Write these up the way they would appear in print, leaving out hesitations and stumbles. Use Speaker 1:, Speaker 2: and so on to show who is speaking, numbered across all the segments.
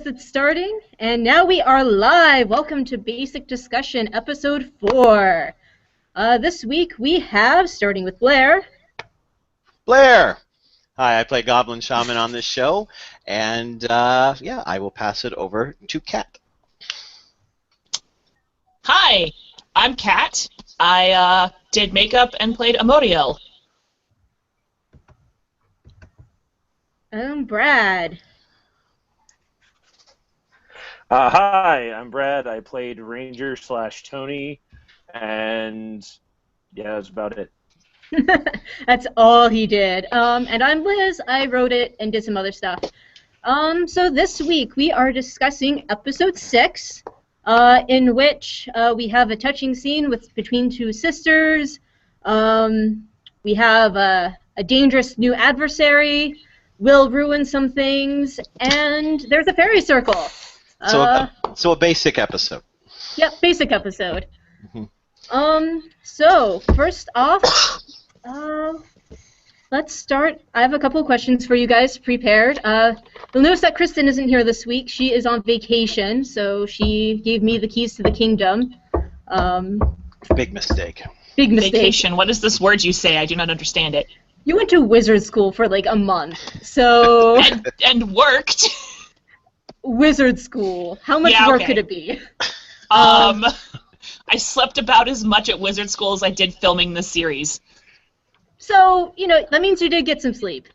Speaker 1: It's starting, and now we are live. Welcome to Basic Discussion, Episode 4. This week we have, starting with Blair.
Speaker 2: Blair! Hi, I play Goblin Shaman on this show, and yeah, I will pass it over to Kat.
Speaker 3: Hi, I'm Kat. I did makeup and played Amodiel.
Speaker 1: Brad.
Speaker 4: Hi, I'm Brad. I played Ranger/Tony, and yeah, that's about it.
Speaker 1: That's all he did. And I'm Liz. I wrote it and did some other stuff. So this week we are discussing Episode 6, in which we have a touching scene between two sisters. We have a dangerous new adversary. Will ruin some things, and there's a fairy circle.
Speaker 2: So a basic episode.
Speaker 1: Yep, basic episode. So first off, let's start. I have a couple of questions for you guys prepared. You'll notice that Kristen isn't here this week. She is on vacation, so she gave me the keys to the kingdom.
Speaker 2: Big mistake.
Speaker 1: Big mistake.
Speaker 3: Vacation. What is this word you say? I do not understand it.
Speaker 1: You went to wizard school for like a month, so...
Speaker 3: and worked.
Speaker 1: Wizard school. How much work could it be?
Speaker 3: I slept about as much at wizard school as I did filming this series.
Speaker 1: So, you know, that means you did get some sleep.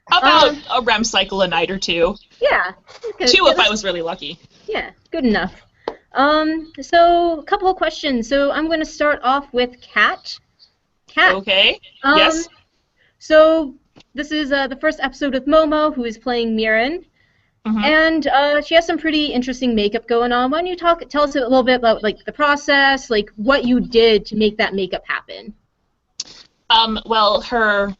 Speaker 3: About a REM cycle a night or two.
Speaker 1: Yeah.
Speaker 3: Okay. Two if I was really lucky.
Speaker 1: Yeah, good enough. So, a couple of questions. So, I'm going to start off with Kat. Kat.
Speaker 3: Okay, yes.
Speaker 1: So, this is the first episode with Momo, who is playing Mirren. And she has some pretty interesting makeup going on. Why don't you tell us a little bit about like the process, like what you did to make that makeup happen?
Speaker 3: Well, her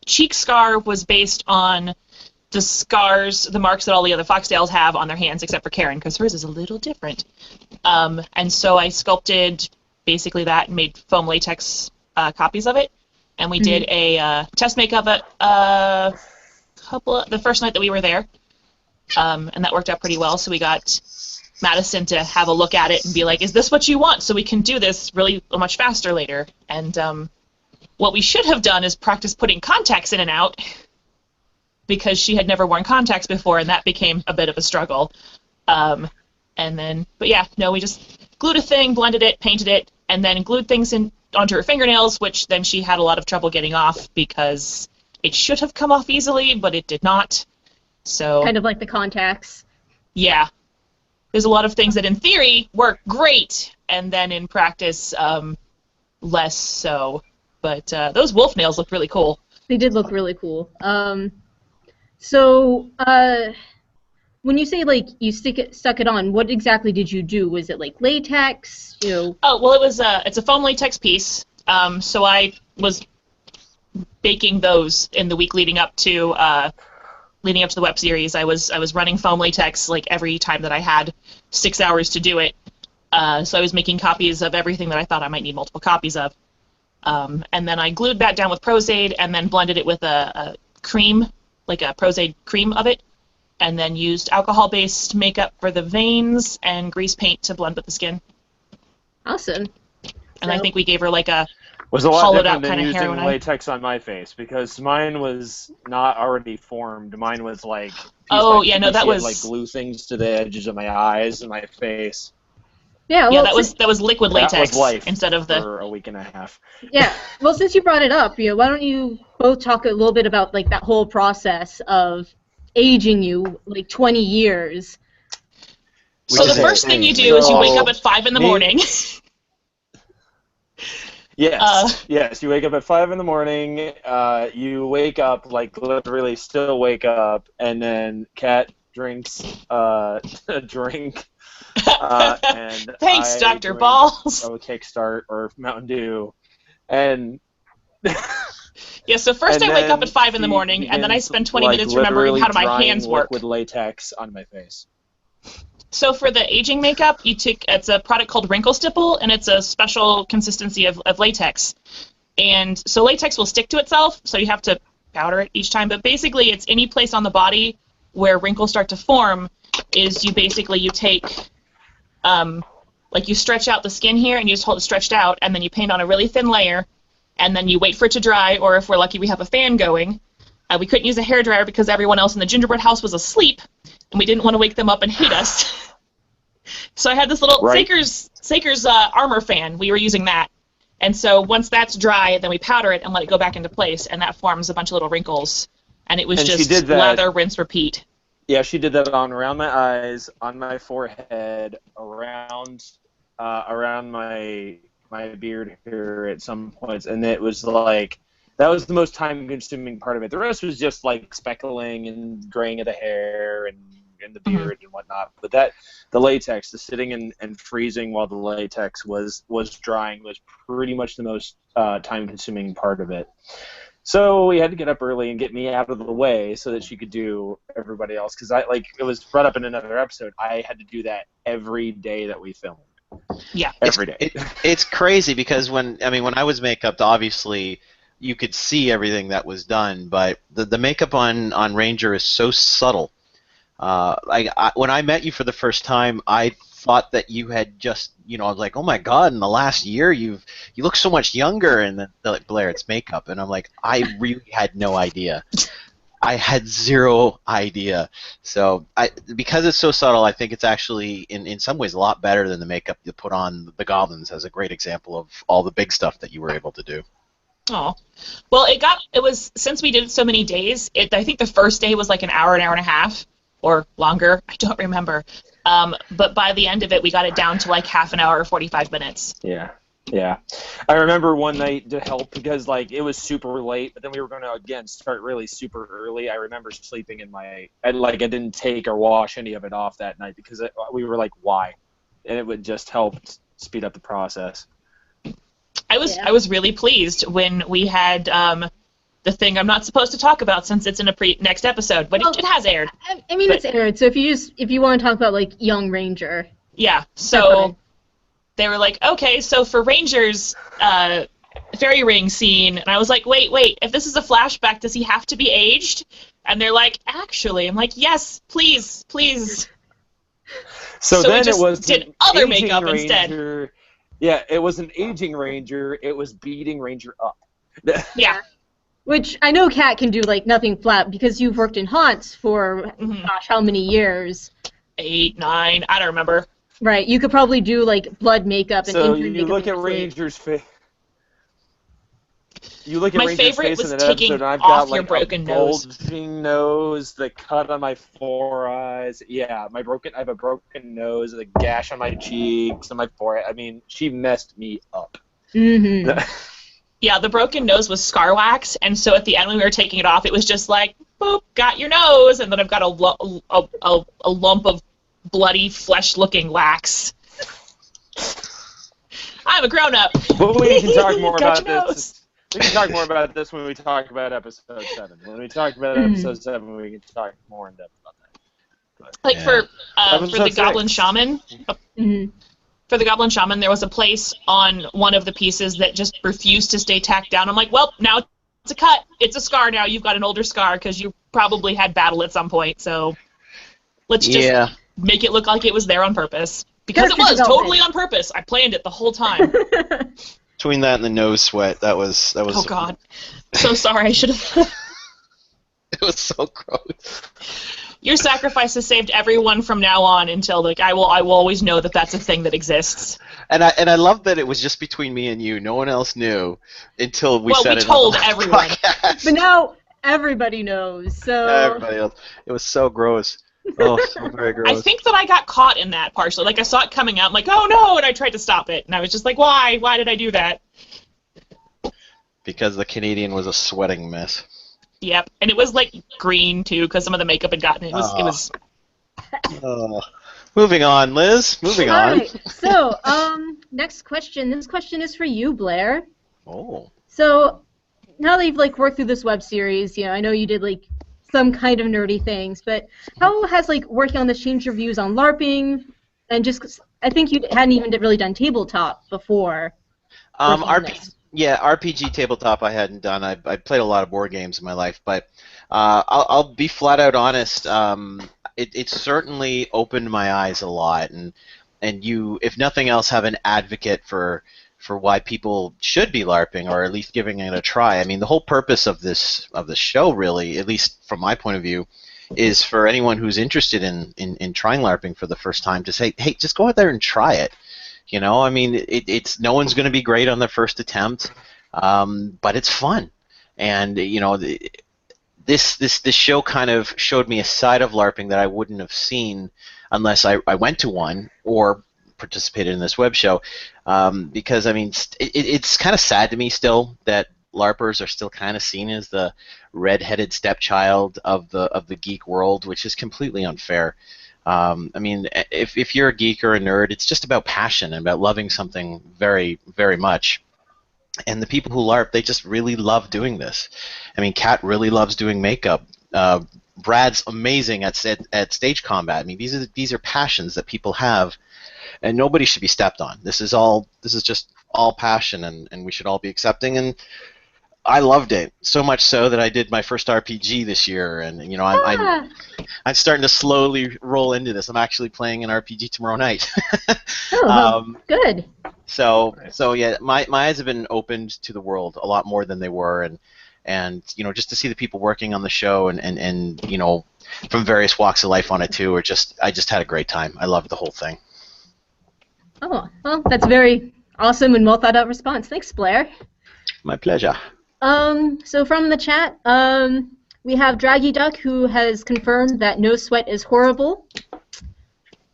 Speaker 3: cheek scar was based on the scars, the marks that all the other Foxtails have on their hands, except for Karen, because hers is a little different. And so I sculpted basically that and made foam latex copies of it. And we did a test makeup at the first night that we were there. And that worked out pretty well, so we got Madison to have a look at it and be like, is this what you want? So we can do this really much faster later. And what we should have done is practice putting contacts in and out, because she had never worn contacts before, and that became a bit of a struggle. But yeah, no, we just glued a thing, blended it, painted it, and then glued things onto her fingernails, which then she had a lot of trouble getting off, because it should have come off easily, but it did not. So
Speaker 1: kind of like the contacts.
Speaker 3: Yeah. There's a lot of things that in theory work great, and then in practice less so. But those wolf nails look really cool.
Speaker 1: They did look really cool. So when you say like you stuck it on, what exactly did you do? Was it like latex? You know?
Speaker 3: Oh, well, it's a foam latex piece. So I was baking those in the week leading up to the web series. I was running foam latex like every time that I had 6 hours to do it. So I was making copies of everything that I thought I might need multiple copies of. And then I glued that down with Prozaid and then blended it with a cream, like a Prozaid cream of it, and then used alcohol-based makeup for the veins and grease paint to blend with the skin.
Speaker 1: Awesome.
Speaker 3: And I think we gave her like a
Speaker 4: was a lot
Speaker 3: hollowed
Speaker 4: different
Speaker 3: out kind
Speaker 4: than
Speaker 3: of hair
Speaker 4: using latex on my face, because mine was not already formed. Mine was like
Speaker 3: that was
Speaker 4: like glue things to the edges of my eyes and my face.
Speaker 1: Yeah, well,
Speaker 3: that was liquid latex
Speaker 4: that was life
Speaker 3: instead of
Speaker 4: for a week and a half.
Speaker 1: Yeah, well, since you brought it up, why don't you both talk a little bit about like that whole process of aging you like 20 years.
Speaker 3: So the first thing you do is you wake up at 5 in the morning.
Speaker 4: Yes. You wake up at 5 in the morning. You wake up, like literally still wake up, and then Kat drinks a drink. And
Speaker 3: Thanks, Dr. Balls.
Speaker 4: A Kickstart or Mountain Dew, and
Speaker 3: yeah. So first I wake up at 5 in the morning, and then I spend 20 minutes remembering how do my hands work.
Speaker 4: Liquid latex on my face.
Speaker 3: So for the aging makeup, it's a product called Wrinkle Stipple, and it's a special consistency of latex. And so latex will stick to itself, so you have to powder it each time. But basically, it's any place on the body where wrinkles start to form, is you take, like you stretch out the skin here, and you just hold it stretched out, and then you paint on a really thin layer, and then you wait for it to dry, or if we're lucky, we have a fan going. We couldn't use a hairdryer because everyone else in the gingerbread house was asleep, and we didn't want to wake them up and hate us. So I had this little Saker's armor fan. We were using that. And so once that's dry, then we powder it and let it go back into place, and that forms a bunch of little wrinkles. And it was just lather, rinse, repeat.
Speaker 4: Yeah, she did that around my eyes, on my forehead, around my beard here at some points, and it was like, that was the most time-consuming part of it. The rest was just like speckling and graying of the hair and the beard and whatnot. But the latex, the sitting and freezing while the latex was drying, was pretty much the most time-consuming part of it. So we had to get up early and get me out of the way so that she could do everybody else. Because it was brought up in another episode, I had to do that every day that we filmed.
Speaker 3: Yeah,
Speaker 4: every day.
Speaker 2: It's crazy because when I was makeup, obviously you could see everything that was done, but the makeup on Ranger is so subtle. When I met you for the first time, I thought that you had just, I was like, oh my God, in the last year you look so much younger, and then they're like, Blair, it's makeup, and I'm like, I really had no idea. I had zero idea. So because it's so subtle, I think it's actually in some ways a lot better than the makeup you put on the goblins, as a great example of all the big stuff that you were able to do.
Speaker 3: Oh, well, it was, since we did it so many days, I think the first day was like an hour and a half, or longer, I don't remember. But by the end of it, we got it down to like half an hour or 45 minutes.
Speaker 4: Yeah. I remember one night to help because it was super late, but then we were going to again start really super early. I remember sleeping in I didn't take or wash any of it off that night because we were like, why? And it would just help speed up the process.
Speaker 3: I was really pleased when we had the thing I'm not supposed to talk about since it's in a next episode, but it has aired.
Speaker 1: It's aired. So if you want to talk about Young Ranger.
Speaker 3: Yeah. So they were like, okay, so for Ranger's fairy ring scene, and I was like, wait, if this is a flashback, does he have to be aged? And they're like, actually, I'm like, yes, please.
Speaker 4: So then
Speaker 3: we just
Speaker 4: it was
Speaker 3: did other makeup instead.
Speaker 4: Yeah, it was an aging Ranger. It was beating Ranger up.
Speaker 3: Yeah.
Speaker 1: Which I know Kat can do nothing flat because you've worked in haunts for gosh, how many years?
Speaker 3: 8, 9, I don't remember.
Speaker 1: Right, you could probably do blood makeup and
Speaker 4: so
Speaker 1: injury makeup.
Speaker 4: So you look at Ranger's face. You look at
Speaker 3: my
Speaker 4: Ranger's
Speaker 3: favorite
Speaker 4: face
Speaker 3: was
Speaker 4: in that
Speaker 3: taking
Speaker 4: episode, and I've
Speaker 3: off
Speaker 4: got
Speaker 3: your broken nose.
Speaker 4: Bulging nose, the cut on my 4 eyes. Yeah, I have a broken nose, the gash on my cheeks, and my forehead. I mean, she messed me up.
Speaker 1: Mm-hmm.
Speaker 3: Yeah, the broken nose was scar wax, and so at the end when we were taking it off, it was just like, boop, got your nose, and then I've got a lump of bloody flesh-looking wax. I'm a grown-up.
Speaker 4: But we can talk more about this. We can talk more about this when we talk about episode 7. When we talk about episode 7, we can talk more in depth about that. But,
Speaker 3: for the Goblin Shaman. For the Goblin Shaman, there was a place on one of the pieces that just refused to stay tacked down. I'm like, well, now it's a cut. It's a scar now. You've got an older scar because you probably had battle at some point. So let's just make it look like it was there on purpose. Because it was totally on purpose. I planned it the whole time.
Speaker 2: Between that and the nose sweat, that was.
Speaker 3: Oh God, so sorry. I should have.
Speaker 2: It was so gross.
Speaker 3: Your sacrifice has saved everyone from now on until I will always know that that's a thing that exists.
Speaker 2: And I love that it was just between me and you. No one else knew until we said it.
Speaker 3: Well, we told everyone.
Speaker 1: But now everybody knows. So
Speaker 2: everybody else. It was so gross. Oh, so very gross.
Speaker 3: I think that I got caught in that partially. I saw it coming out. I'm like, oh no, and I tried to stop it, and I was just like, why? Why did I do that?
Speaker 2: Because the Canadian was a sweating mess.
Speaker 3: Yep, and it was green too because some of the makeup had gotten it. It was.
Speaker 2: Moving on, Liz. Moving on.
Speaker 1: All right. So, next question. This question is for you, Blair.
Speaker 2: Oh.
Speaker 1: So, now that you've worked through this web series, I know you did some kind of nerdy things, but how has working on this changed your views on LARPing? And just, I think you hadn't even really done tabletop before.
Speaker 2: RPG tabletop I hadn't done. I played a lot of board games in my life, but I'll be flat out honest. it certainly opened my eyes a lot, and you, if nothing else, have an advocate for why people should be LARPing, or at least giving it a try. I mean, the whole purpose of this show, really, at least from my point of view, is for anyone who's interested in trying LARPing for the first time to say, hey, just go out there and try it. You know, I mean, it's no one's going to be great on their first attempt, but it's fun, and you know, this show kind of showed me a side of LARPing that I wouldn't have seen unless I went to one or participated in this web show, because I mean, it's kind of sad to me still that LARPers are still kind of seen as the red-headed stepchild of the geek world, which is completely unfair. I mean, if you're a geek or a nerd, it's just about passion and about loving something very, very much. And the people who LARP, they just really love doing this. I mean, Kat really loves doing makeup. Brad's amazing at stage combat. I mean, these are passions that people have, and nobody should be stepped on. This is just all passion, and we should all be accepting. And I loved it so much so that I did my first RPG this year, and you know, I'm starting to slowly roll into this. I'm actually playing an RPG tomorrow night.
Speaker 1: Good.
Speaker 2: So yeah, my eyes have been opened to the world a lot more than they were, and you know, just to see the people working on the show and you know, from various walks of life on it too, I just had a great time. I loved the whole thing.
Speaker 1: Oh, well, that's a very awesome and well thought out response. Thanks, Blair.
Speaker 2: My pleasure.
Speaker 1: So from the chat, we have Draggy Duck, who has confirmed that No Sweat is horrible.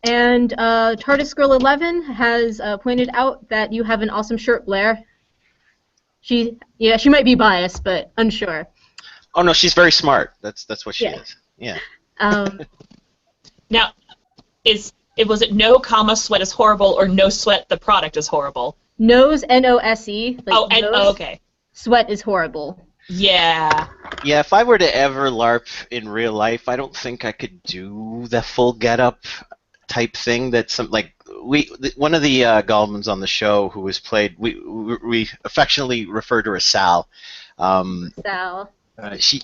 Speaker 1: And TARDIS Girl 11 has pointed out that you have an awesome shirt, Blair. She might be biased, but unsure.
Speaker 2: Oh no, she's very smart. That's what she is. Yeah.
Speaker 3: Now, was it no comma sweat is horrible, or no sweat the product is horrible?
Speaker 1: Nose, N-O-S-E. Like
Speaker 3: okay.
Speaker 1: Sweat is horrible.
Speaker 3: Yeah.
Speaker 2: Yeah, if I were to ever LARP in real life, I don't think I could do the full get-up type thing. That's one of the goblins on the show who was played, we affectionately refer to her as Sal.
Speaker 1: Sal.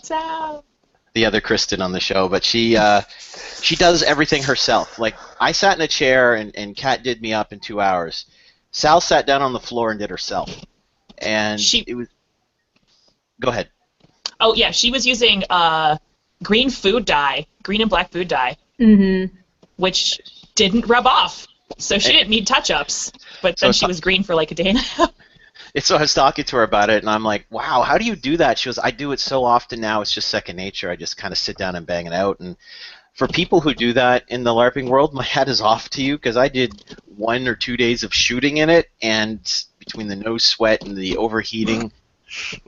Speaker 3: Sal.
Speaker 2: The other Kristen on the show, but she does everything herself. Like, I sat in a chair and Kat did me up in 2 hours. Sal sat down on the floor and did herself. And it was... Go ahead.
Speaker 3: Oh, yeah, she was using green and black food dye, which didn't rub off. So she didn't need touch-ups, but then she was green for like a day and a half.
Speaker 2: So I was talking to her about it, and I'm like, wow, how do you do that? She goes, I do it so often now, it's just second nature. I just kind of sit down and bang it out. And for people who do that in the LARPing world, my hat is off to you, because I did 1 or 2 days of shooting in it, and between the no sweat and the overheating,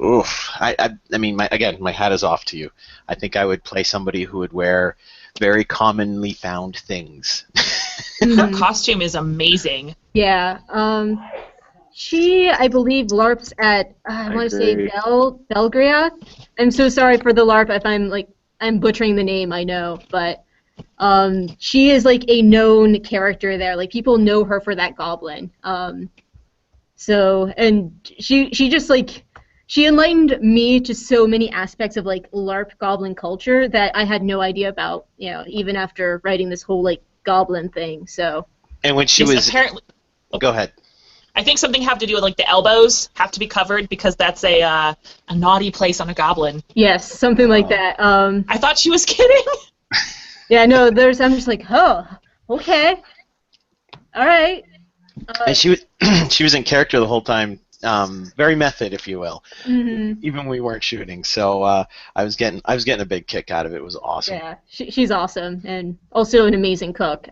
Speaker 2: oof. I mean, my hat is off to you. I think I would play somebody who would wear very commonly found things.
Speaker 3: Her costume is amazing.
Speaker 1: Yeah. She, I believe, LARPs at, I want to say Belgria. I'm so sorry for the LARP if I'm butchering the name, I know, but she is like a known character there. Like, people know her for that goblin. So, and she just like, she enlightened me to so many aspects of like LARP goblin culture that I had no idea about, you know, even after writing this whole like goblin thing. So.
Speaker 2: And when she was
Speaker 3: apparently,
Speaker 2: go ahead.
Speaker 3: I think something have to do with like the elbows have to be covered because that's a naughty place on a goblin.
Speaker 1: Yes, something like that.
Speaker 3: I thought she was kidding.
Speaker 1: Yeah, no, I'm just like, oh, okay, all right.
Speaker 2: And she was in character the whole time, very method, if you will. Even when we weren't shooting. So I was getting a big kick out of it. It was awesome.
Speaker 1: Yeah, she's awesome and also an amazing cook.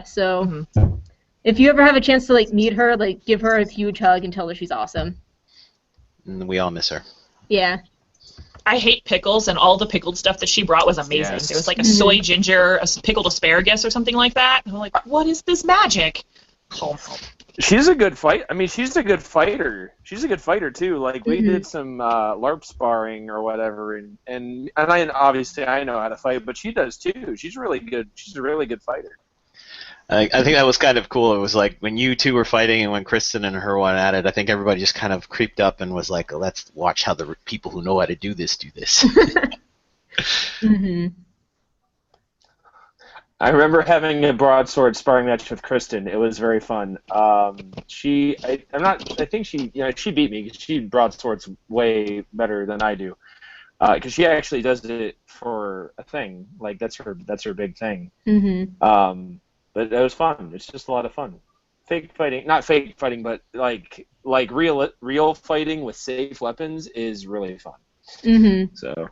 Speaker 1: So if you ever have a chance to like meet her, like give her a huge hug and tell her she's awesome.
Speaker 2: And we all miss her.
Speaker 1: Yeah.
Speaker 3: I hate pickles, and all the pickled stuff that she brought was amazing.
Speaker 4: Yes.
Speaker 3: There was like a soy ginger, a pickled asparagus, or something like that. And I'm like, what is this magic?
Speaker 4: She's a good fight. I mean, she's a good fighter. She's a good fighter too. Like we did some LARP sparring or whatever, and obviously I know how to fight, but she does too. She's really good. She's a really good fighter.
Speaker 2: I think that was kind of cool. It was like when you two were fighting and when Kristen and her went at it, I think everybody just kind of creeped up and was like, oh, let's watch how the people who know how to do this do this.
Speaker 4: I remember having a broadsword sparring match with Kristen. It was very fun. I think she beat me because she broadswords way better than I do. Because she actually does it for a thing, like that's her big thing.
Speaker 1: Mm-hmm.
Speaker 4: But it was fun. It's just a lot of fun. Fake fighting, not fake fighting, but like real fighting with safe weapons is really fun.
Speaker 1: Mm-hmm.
Speaker 4: So.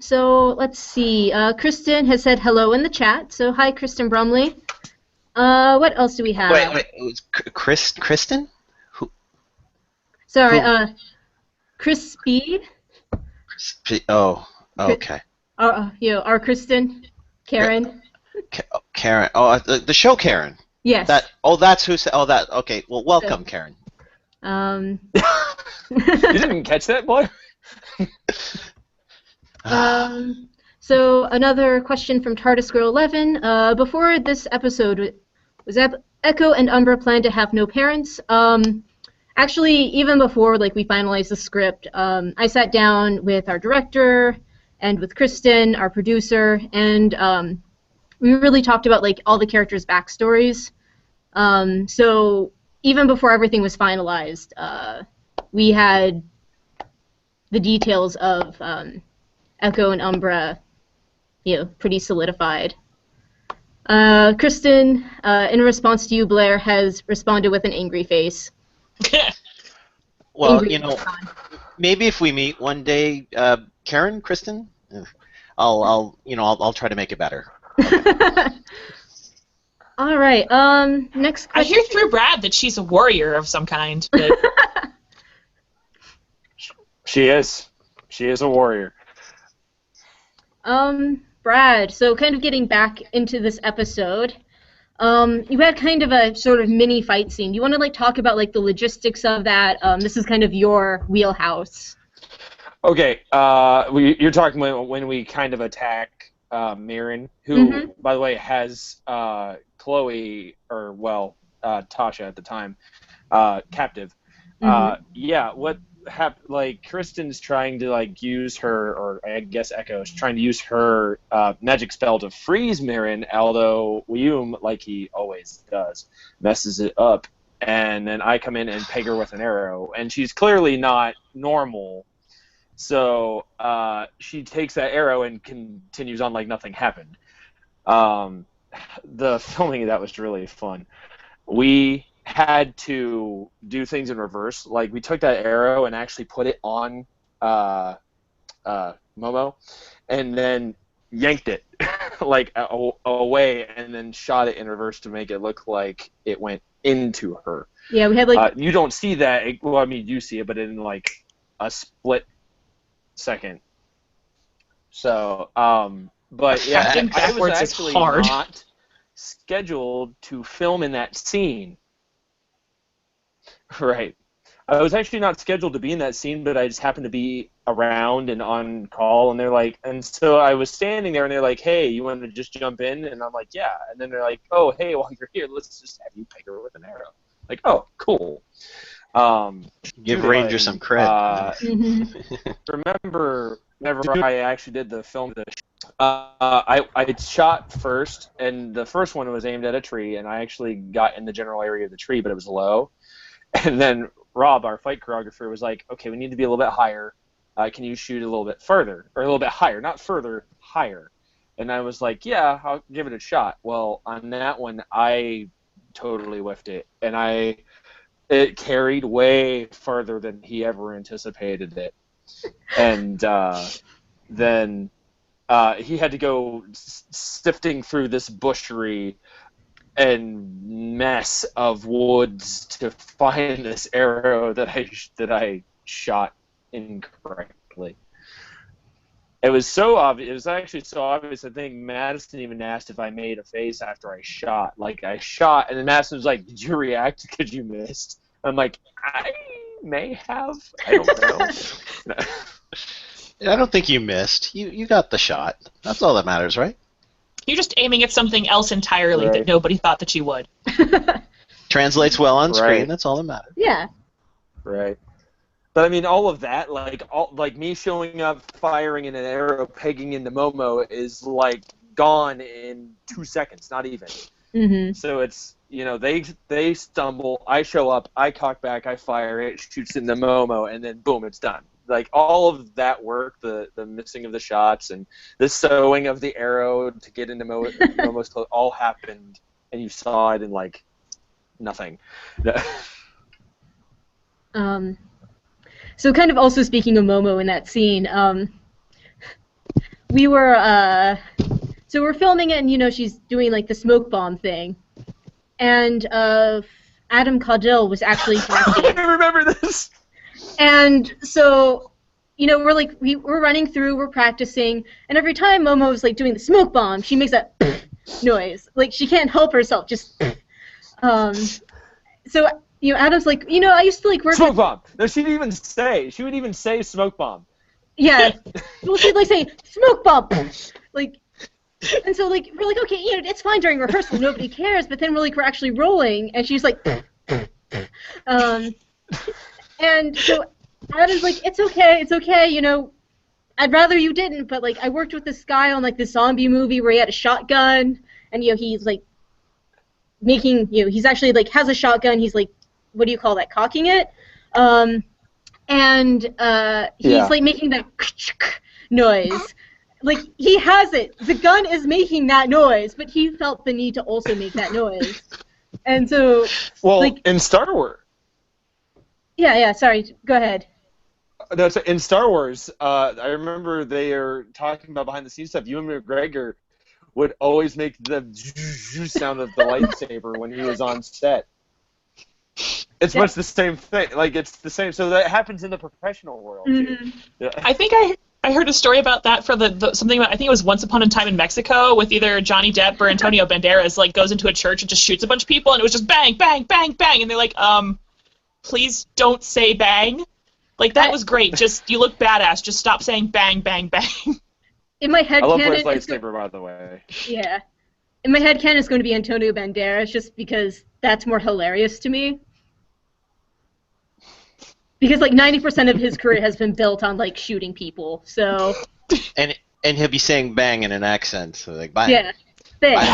Speaker 1: So let's see. Kristen has said hello in the chat. So hi, Kristen Brumley. What else do we have?
Speaker 2: Wait, it was Kristen? Who?
Speaker 1: Sorry,
Speaker 2: Who?
Speaker 1: Chris Speed.
Speaker 2: Oh, okay.
Speaker 1: Our Kristen, Karen.
Speaker 2: Karen. Oh, the show Karen.
Speaker 1: Yes.
Speaker 2: That's who said. Oh, that. Okay. Well, welcome, Karen.
Speaker 4: You didn't catch that, boy?
Speaker 1: So another question from TARDIS Girl 11. Before this episode, was Echo and Umbra planned to have no parents? Actually, even before we finalized the script, I sat down with our director and with Kristen, our producer, and we really talked about all the characters' backstories. So even before everything was finalized, we had the details of Echo and Umbra, pretty solidified. Kristen, in response to you, Blair, has responded with an angry face.
Speaker 2: Well, maybe if we meet one day, Karen, Kristen, I'll try to make it better.
Speaker 1: All right. Next question.
Speaker 3: I hear through Brad that she's a warrior of some kind. But...
Speaker 4: She is. She is a warrior.
Speaker 1: Brad, so kind of getting back into this episode, you had kind of a sort of mini fight scene. Do you want to talk about the logistics of that? This is kind of your wheelhouse.
Speaker 4: Okay. You're talking when we kind of attack Mirren, who, by the way, has Chloe, or Tasha at the time, captive. Yeah. What happened? Kristen's trying to use her, or I guess Echo's trying to use her magic spell to freeze Mirren, although William, like he always does, messes it up. And then I come in and peg her with an arrow, and she's clearly not normal. So she takes that arrow and continues on like nothing happened. The filming of that was really fun. We had to do things in reverse. We took that arrow and actually put it on Momo, and then yanked it away, and then shot it in reverse to make it look like it went into her.
Speaker 1: Yeah, we had
Speaker 4: you don't see that. Well, I mean, you see it, but in a split second. So, but yeah, I was actually not scheduled to film in that scene. Right. I was actually not scheduled to be in that scene, but I just happened to be around and on call, and they're like, and so I was standing there, and they're like, hey, you want to just jump in? And I'm like, yeah. And then they're like, oh, hey, while you're here, let's just have you peg her with an arrow. Like, oh, cool.
Speaker 2: Give Ranger some credit.
Speaker 4: Remember, whenever I actually did the film, I shot first, and the first one was aimed at a tree, and I actually got in the general area of the tree, but it was low. And then Rob, our fight choreographer, was like, okay, we need to be a little bit higher. Can you shoot a little bit further? Or a little bit higher. Not further, higher. And I was like, yeah, I'll give it a shot. Well, on that one, I totally whiffed it. And it carried way further than he ever anticipated it. And then he had to go sifting through this bushery and mess of woods to find this arrow that I shot incorrectly. It was so obvious. It was actually so obvious. I think Madison even asked if I made a face after I shot. I shot, and then Madison was like, "Did you react because you missed?" I'm like, "I may have. I don't know."
Speaker 2: I don't think you missed. You got the shot. That's all that matters, right?
Speaker 3: You're just aiming at something else entirely that nobody thought that you would.
Speaker 2: Translates well on screen. That's all that matters.
Speaker 1: Yeah.
Speaker 4: Right. But I mean, all of that, like me showing up, firing in an arrow, pegging into Momo is like gone in 2 seconds, not even.
Speaker 1: Mm-hmm.
Speaker 4: So it's, they stumble, I show up, I cock back, I fire, it shoots into Momo, and then boom, it's done. Like all of that work, the missing of the shots and the sewing of the arrow to get into Momo's clothes, all happened, and you saw it in like nothing.
Speaker 1: So kind of also speaking of Momo in that scene, we're filming it, and she's doing like the smoke bomb thing, and Adam Caudell was actually directing.
Speaker 4: I remember this.
Speaker 1: And so, we're running through, we're practicing, and every time Momo's like doing the smoke bomb, she makes that noise. Like she can't help herself, just. So Adam's like, I used to like work.
Speaker 4: Smoke bomb. No, she would even say smoke bomb.
Speaker 1: Yeah. Well, she'd like say smoke bomb, like. And so, like, we're like, okay, it's fine during rehearsal, nobody cares, but then we're actually rolling, and she's like, and so Adam's like, it's okay, I'd rather you didn't, but, like, I worked with this guy on, like, this zombie movie where he had a shotgun, and, he's, like, making, he's actually, like, has a shotgun, he's, like, what do you call that, cocking it, and he's, like, making that noise. Like, he has it. The gun is making that noise, but he felt the need to also make that noise. And so...
Speaker 4: Well,
Speaker 1: like,
Speaker 4: in Star Wars...
Speaker 1: Yeah, sorry. Go ahead.
Speaker 4: No, so in Star Wars, I remember they are talking about behind-the-scenes stuff. Ewan McGregor would always make the sound of the lightsaber when he was on set. It's much the same thing. Like, it's the same. So that happens in the professional world, too. Yeah.
Speaker 3: I think I heard a story about that for something about, I think it was Once Upon a Time in Mexico with either Johnny Depp or Antonio Banderas, like, goes into a church and just shoots a bunch of people, and it was just bang, bang, bang, bang, and they're like, please don't say bang. Like, that was great. Just, you look badass. Just stop saying bang, bang, bang.
Speaker 1: In my head,
Speaker 4: I love Blair's lightsaber, by the way.
Speaker 1: Yeah. In my head, canon is going to be Antonio Banderas, just because that's more hilarious to me. Because, like, 90% of his career has been built on, like, shooting people, so...
Speaker 2: And he'll be saying bang in an accent, so like, bang.
Speaker 1: Yeah. Bang.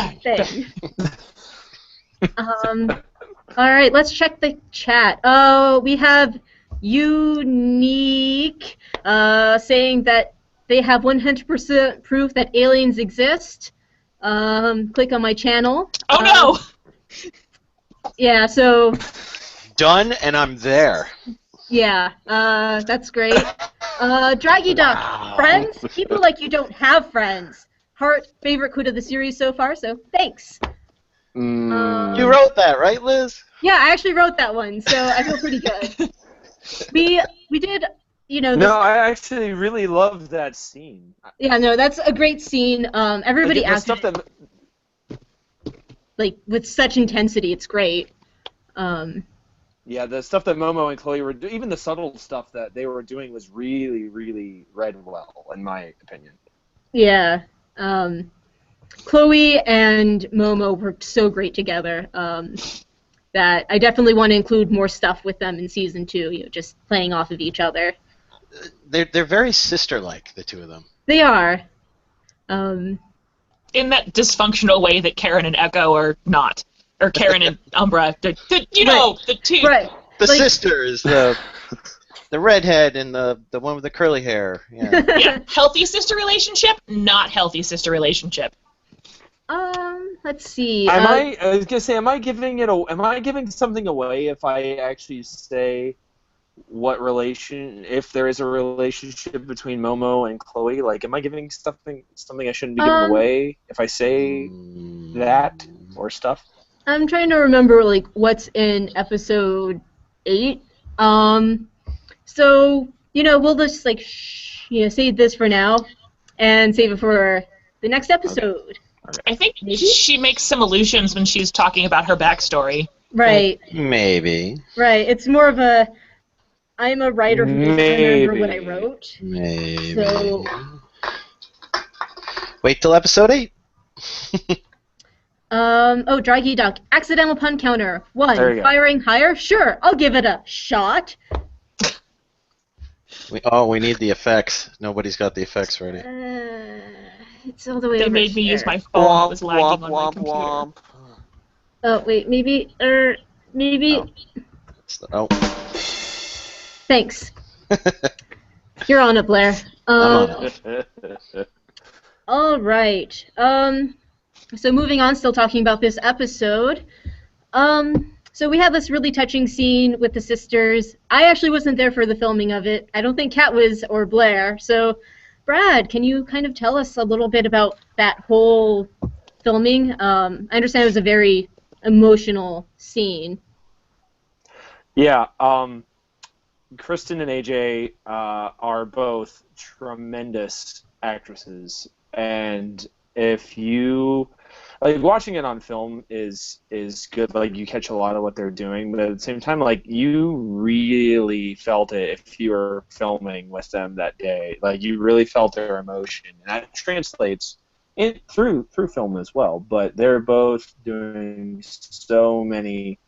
Speaker 1: Alright, let's check the chat. Oh, we have Unique saying that they have 100% proof that aliens exist. Click on my channel.
Speaker 3: Oh, no!
Speaker 1: Yeah, so...
Speaker 2: Done, and I'm there.
Speaker 1: Yeah, that's great. Draggy Duck, friends? People like you don't have friends. Heart, favorite quote of the series so far, so thanks.
Speaker 2: You wrote that, right, Liz?
Speaker 1: Yeah, I actually wrote that one, so I feel pretty good. We did,
Speaker 4: No, I actually really loved that scene.
Speaker 1: Yeah, no, that's a great scene. Everybody
Speaker 4: like,
Speaker 1: acted like with such intensity. It's great.
Speaker 4: Yeah, the stuff that Momo and Chloe were doing, even the subtle stuff that they were doing was really, really read well, in my opinion.
Speaker 1: Yeah. Chloe and Momo were so great together that I definitely want to include more stuff with them in Season 2, just playing off of each other.
Speaker 2: They're very sister-like, the two of them.
Speaker 1: They are.
Speaker 3: In that dysfunctional way that Karen and Echo are not. Or Karen and Umbra, the two.
Speaker 1: Right.
Speaker 2: The sisters, the redhead and the one with the curly hair. Yeah.
Speaker 3: Yeah. Healthy sister relationship, not healthy sister relationship.
Speaker 1: Let's see.
Speaker 4: I was gonna say, am I giving something away if I actually say if there is a relationship between Momo and Chloe? Like, am I giving something I shouldn't be giving away if I say that or stuff?
Speaker 1: I'm trying to remember, like, what's in episode 8. So, we'll just, like, save this for now and save it for the next episode.
Speaker 4: Okay.
Speaker 3: I think she makes some allusions when she's talking about her backstory.
Speaker 1: Right.
Speaker 2: Maybe.
Speaker 1: Right. It's more of a, I'm a writer who doesn't remember what I wrote.
Speaker 2: Maybe.
Speaker 1: So,
Speaker 2: wait till episode 8.
Speaker 1: Draggy Duck. Accidental pun counter. 1.
Speaker 4: There you go.
Speaker 1: Firing higher? Sure, I'll give it a shot.
Speaker 2: We need the effects. Nobody's got the effects ready.
Speaker 1: It's all the way
Speaker 3: They
Speaker 1: over
Speaker 3: made me
Speaker 1: here.
Speaker 3: use my phone. It was lagging
Speaker 4: Womp,
Speaker 3: on my
Speaker 4: womp,
Speaker 3: computer.
Speaker 4: womp.
Speaker 1: Oh wait, maybe
Speaker 2: Oh. Oh.
Speaker 1: Thanks. You're on it, Blair.
Speaker 2: I'm on it.
Speaker 1: All right. So moving on, still talking about this episode. So we had this really touching scene with the sisters. I actually wasn't there for the filming of it. I don't think Kat was or Blair. So, Brad, can you kind of tell us a little bit about that whole filming? I understand it was a very emotional scene.
Speaker 4: Yeah, Kristen and AJ are both tremendous actresses, and if you like watching it on film is good. Like you catch a lot of what they're doing, but at the same time, like you really felt it if you were filming with them that day. Like you really felt their emotion, and that translates through film as well. But they're both doing so many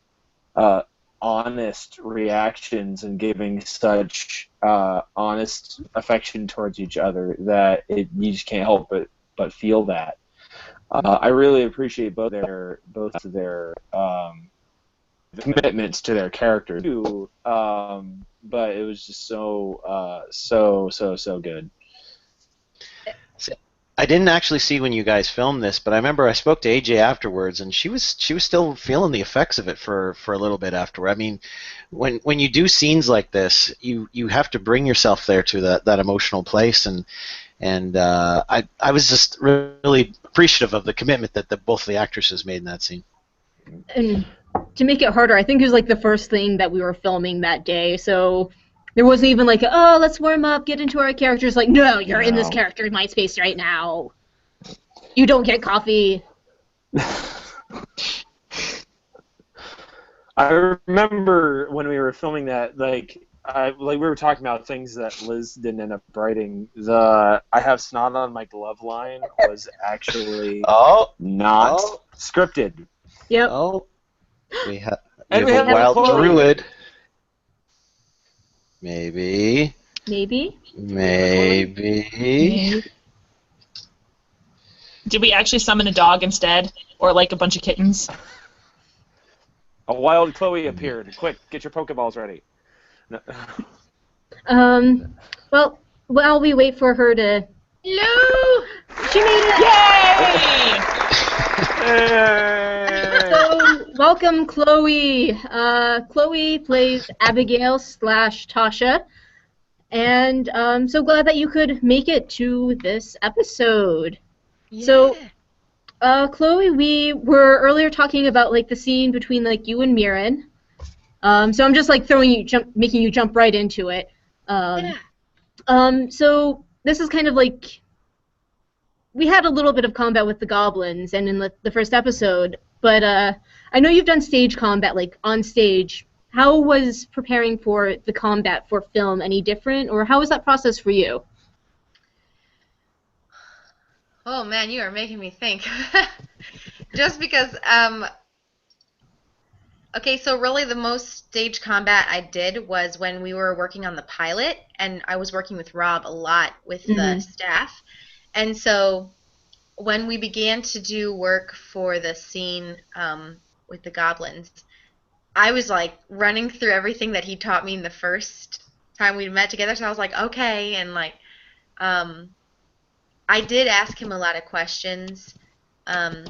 Speaker 4: honest reactions and giving such honest affection towards each other that you just can't help but feel that. I really appreciate both of their commitments to their character too, but it was just so good.
Speaker 2: I didn't actually see when you guys filmed this, but I remember I spoke to AJ afterwards, and she was still feeling the effects of it for a little bit afterward. I mean, when you do scenes like this, you have to bring yourself there to that emotional place, and I was just really appreciative of the commitment that both of the actresses made in that scene.
Speaker 1: And to make it harder, I think it was like the first thing that we were filming that day, so there wasn't even like, oh, let's warm up, get into our characters. Like, no, you're in this character in my space right now. You don't get coffee.
Speaker 4: I remember when we were filming that, like we were talking about things that Liz didn't end up writing. The "I have snot on my glove" line was actually not scripted.
Speaker 1: Yep.
Speaker 2: Oh, we have
Speaker 4: And we
Speaker 2: a
Speaker 4: have
Speaker 2: wild
Speaker 4: Chloe.
Speaker 2: druid. Maybe.
Speaker 3: Did we actually summon a dog instead? Or like a bunch of kittens?
Speaker 4: A wild Chloe appeared. Quick, get your Pokeballs ready. No.
Speaker 1: Well, while we wait for her to... Hello! She made it!
Speaker 3: Yay!
Speaker 1: So, welcome, Chloe. Chloe plays Abigail / Tasha. And I'm so glad that you could make it to this episode.
Speaker 5: Yeah.
Speaker 1: So, Chloe, we were earlier talking about like the scene between like you and Mirren. So I'm just like making you jump right into it. So this is kind of like we had a little bit of combat with the goblins, and in the first episode. But I know you've done stage combat, like on stage. How was preparing for the combat for film any different, or how was that process for you?
Speaker 5: Oh man, you are making me think. Just because, okay, so really the most stage combat I did was when we were working on the pilot, and I was working with Rob a lot with the staff. And so when we began to do work for the scene with the goblins, I was like running through everything that he taught me in the first time we met together. So I was like, okay, and like, I did ask him a lot of questions. I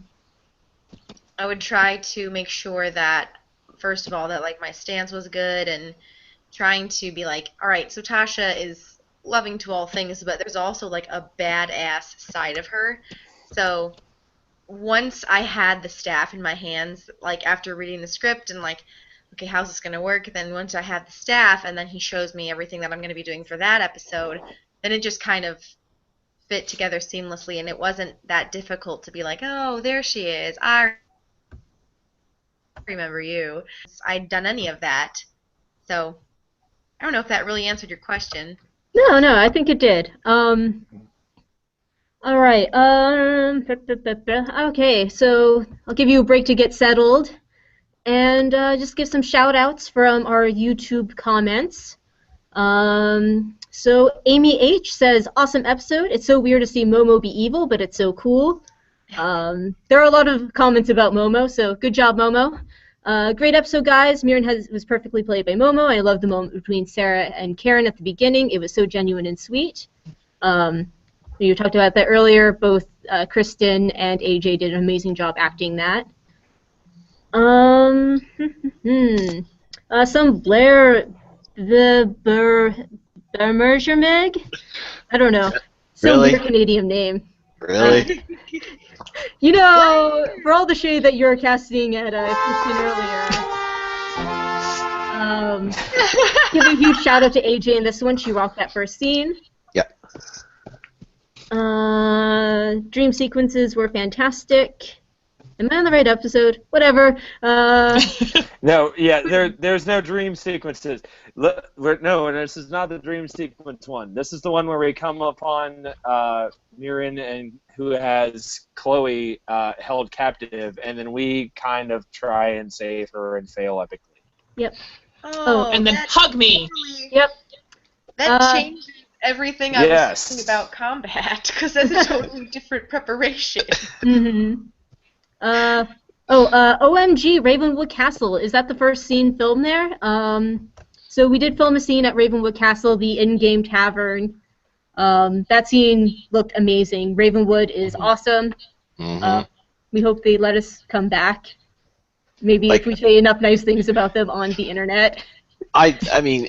Speaker 5: would try to make sure that, first of all, that like my stance was good, and trying to be like, all right, so Tasha is loving to all things, but there's also like a badass side of her. So once I had the staff in my hands, like after reading the script and like, okay, how's this going to work? Then once I have the staff and then he shows me everything that I'm going to be doing for that episode, then it just kind of fit together seamlessly, and it wasn't that difficult to be like, oh, there she is. I remember you. I'd done any of that. So I don't know if that really answered your question.
Speaker 1: No, I think it did. All right. Okay, so I'll give you a break to get settled, and just give some shout-outs from our YouTube comments. So Amy H says, awesome episode. It's so weird to see Momo be evil, but it's so cool. There are a lot of comments about Momo, so good job, Momo. Great episode, guys. Mirren was perfectly played by Momo. I love the moment between Sarah and Karen at the beginning. It was so genuine and sweet. You talked about that earlier. Both Kristen and AJ did an amazing job acting that. Some Blair Bermergermeg? I don't know. Some
Speaker 2: Really?
Speaker 1: weird Canadian name.
Speaker 2: Really?
Speaker 1: You know, for all the shade that you were casting at Kristen earlier, give a huge shout out to AJ in this one. She rocked that first scene.
Speaker 2: Yep.
Speaker 1: Dream sequences were fantastic. Am I on the right episode? Whatever.
Speaker 4: No, yeah, there's no dream sequences. No, this is not the dream sequence one. This is the one where we come upon Mirren and who has Chloe held captive, and then we kind of try and save her and fail epically.
Speaker 1: Yep.
Speaker 5: Oh,
Speaker 3: And then hug me.
Speaker 1: Yep.
Speaker 5: That changes everything I was
Speaker 4: Yes.
Speaker 5: thinking about combat, because that's a totally different preparation.
Speaker 1: Mm-hmm. OMG, Ravenwood Castle. Is that the first scene filmed there? So we did film a scene at Ravenwood Castle, the in-game tavern. That scene looked amazing. Ravenwood is awesome. We hope they let us come back. Maybe if we say enough nice things about them on the internet.
Speaker 2: I mean,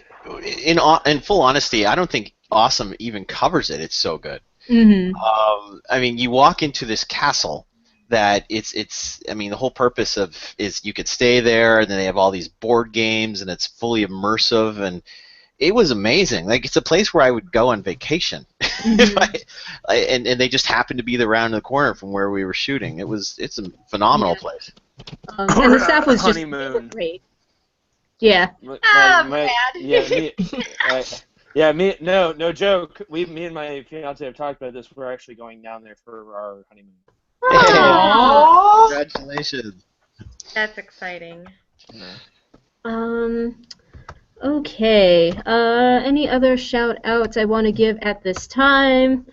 Speaker 2: in full honesty, I don't think awesome even covers it. It's so good. I mean, you walk into this castle that it's I mean, the whole purpose is you could stay there, and then they have all these board games, and it's fully immersive, and it was amazing. Like, it's a place where I would go on vacation, and they just happened to be around the corner from where we were shooting. It's a phenomenal place.
Speaker 1: And the staff was just
Speaker 4: Honeymoon.
Speaker 1: great. Yeah.
Speaker 4: No joke. Me and my fiance have talked about this. We're actually going down there for our honeymoon.
Speaker 2: Aww. Congratulations.
Speaker 5: That's exciting.
Speaker 1: Okay. Any other shout outs I want to give at this time?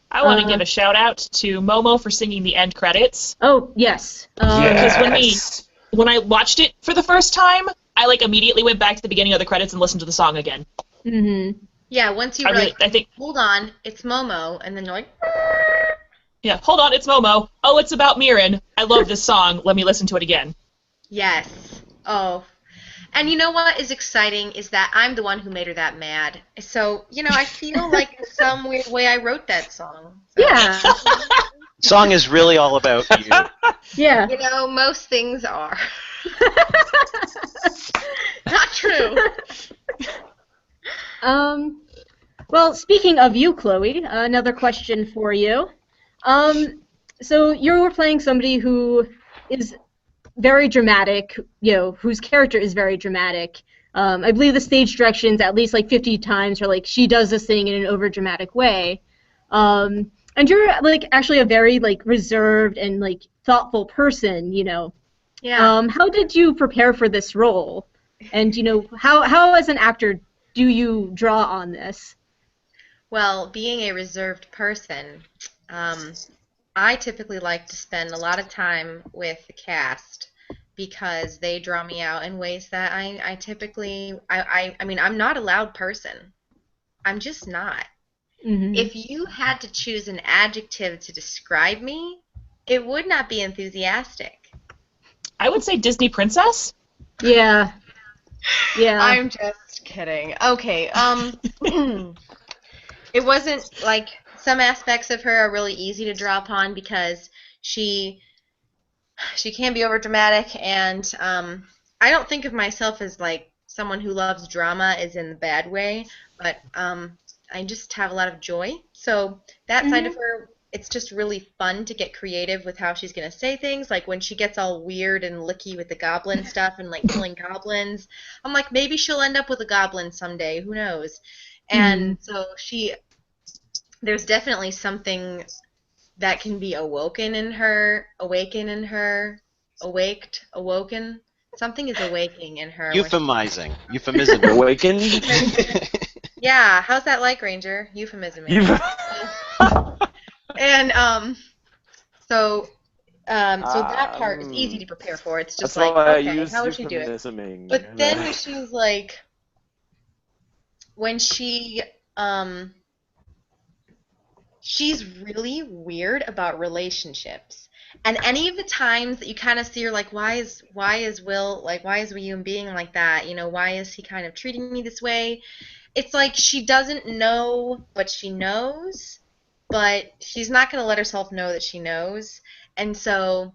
Speaker 3: I want to give a shout out to Momo for singing the end credits.
Speaker 1: Oh, yes.
Speaker 3: Because when I watched it for the first time, I immediately went back to the beginning of the credits and listened to the song again.
Speaker 5: Yeah, once you
Speaker 3: I think,
Speaker 5: hold on, it's Momo, and then you're like,
Speaker 3: yeah, hold on, it's Momo. Oh, it's about Mirren. I love this song. Let me listen to it again.
Speaker 5: yes. Oh. And you know what is exciting is that I'm the one who made her that mad. So, I feel like in some weird way I wrote that song. So.
Speaker 1: Yeah.
Speaker 2: Song is really all about you.
Speaker 1: Yeah.
Speaker 5: Most things are. Not true.
Speaker 1: Well, speaking of you, Chloe, another question for you. So you were playing somebody who is very dramatic, whose character is very dramatic. I believe the stage directions at least 50 times are she does this thing in an overdramatic way. And you're actually a very reserved and thoughtful person,
Speaker 5: Yeah.
Speaker 1: How did you prepare for this role? And how as an actor do you draw on this?
Speaker 5: Well, being a reserved person, I typically like to spend a lot of time with the cast because they draw me out in ways that I typically, I mean, I'm not a loud person. I'm just not. If you had to choose an adjective to describe me, it would not be enthusiastic.
Speaker 3: I would say Disney princess.
Speaker 1: Yeah. Yeah.
Speaker 5: I'm just kidding. Okay. It wasn't some aspects of her are really easy to draw upon because she can be overdramatic, and I don't think of myself as someone who loves drama is in the bad way, but I just have a lot of joy. So that side of her, it's just really fun to get creative with how she's gonna say things. Like when she gets all weird and licky with the goblin stuff and killing goblins, I'm like, maybe she'll end up with a goblin someday. Who knows? And so there's definitely something that can be awoken in her, something is awaking in her.
Speaker 2: Euphemism.
Speaker 4: Awakened?
Speaker 5: Yeah, how's that like, Ranger? Euphemism. And so that part is easy to prepare for. It's just
Speaker 4: That's
Speaker 5: like,
Speaker 4: why I
Speaker 5: okay,
Speaker 4: use
Speaker 5: how would she do it?
Speaker 4: euphemisming.
Speaker 5: But then when she's like, when she's really weird about relationships. And any of the times that you kind of see her like, why is Will, like, why is William being like that? You know, why is he kind of treating me this way? It's like she doesn't know what she knows, but she's not going to let herself know that she knows. And so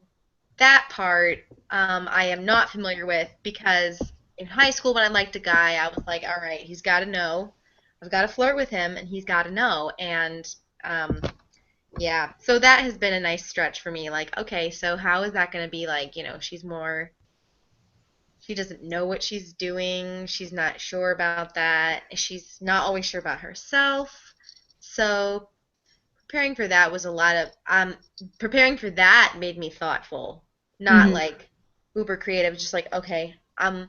Speaker 5: that part I am not familiar with, because in high school when I liked a guy, I was like, all right, he's got to know. I've got to flirt with him, and he's got to know. And yeah, so that has been a nice stretch for me. Like, okay, so how is that going to be like, she doesn't know what she's doing. She's not sure about that. She's not always sure about herself. So preparing for that was a lot of preparing for that made me thoughtful, not like uber creative. Just like, okay, and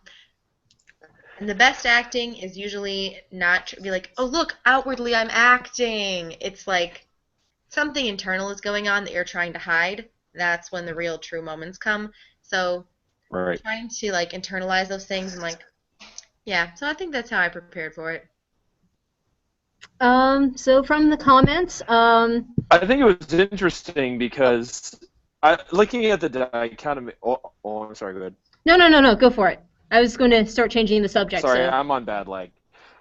Speaker 5: the best acting is usually not be like, oh look, outwardly I'm acting. It's like something internal is going on that you're trying to hide. That's when the real true moments come. So trying to like internalize those things and like, yeah. So I think that's how I prepared for it.
Speaker 1: So from the comments,
Speaker 4: I think it was interesting because looking at the dichotomy. I'm sorry. Go ahead.
Speaker 1: No, go for it. I was going to start changing the subject.
Speaker 4: Sorry,
Speaker 1: so.
Speaker 4: I'm on bad leg.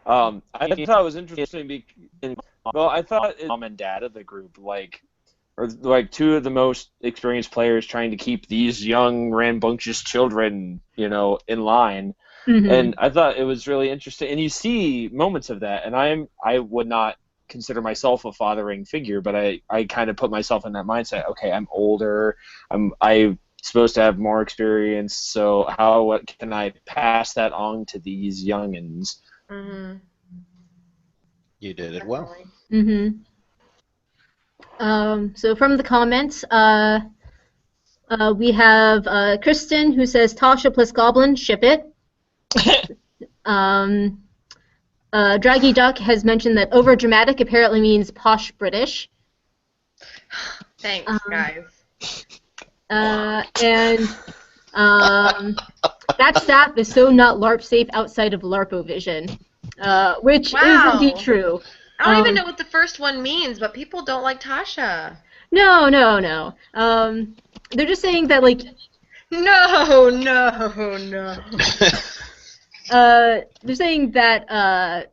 Speaker 4: I thought it was interesting well, I thought mom and dad of the group, or two of the most experienced players trying to keep these young, rambunctious children, in line. And I thought it was really interesting. And you see moments of that. And I would not consider myself a fathering figure, but I kind of put myself in that mindset. Okay, I'm older. I'm supposed to have more experience. So what can I pass that on to these youngins?
Speaker 5: Mm-hmm.
Speaker 2: You did it well.
Speaker 1: So from the comments, we have Kristen who says Tasha plus Goblin, ship it. Draggy Duck has mentioned that overdramatic apparently means posh British.
Speaker 5: Thanks, guys.
Speaker 1: And that staff is so not LARP safe outside of LARPovision, which is indeed true.
Speaker 5: I don't even know what the first one means, but people don't like Tasha.
Speaker 1: No. They're just saying that, like...
Speaker 5: No.
Speaker 1: They're saying that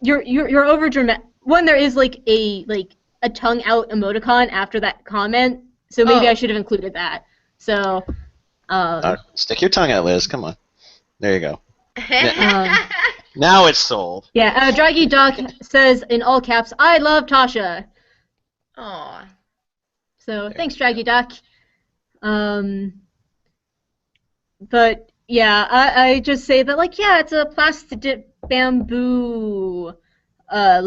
Speaker 1: you're over dramatic. One, there is like a tongue out emoticon after that comment, so maybe I should have included that. So
Speaker 2: stick your tongue out, Liz. Come on. There you go. Now it's sold.
Speaker 1: Yeah, Draggy Duck says in all caps, "I love Tasha."
Speaker 5: Aw.
Speaker 1: So thanks, Draggy Duck. But yeah, I just say that, like, yeah, it's a plastic bamboo,
Speaker 5: no,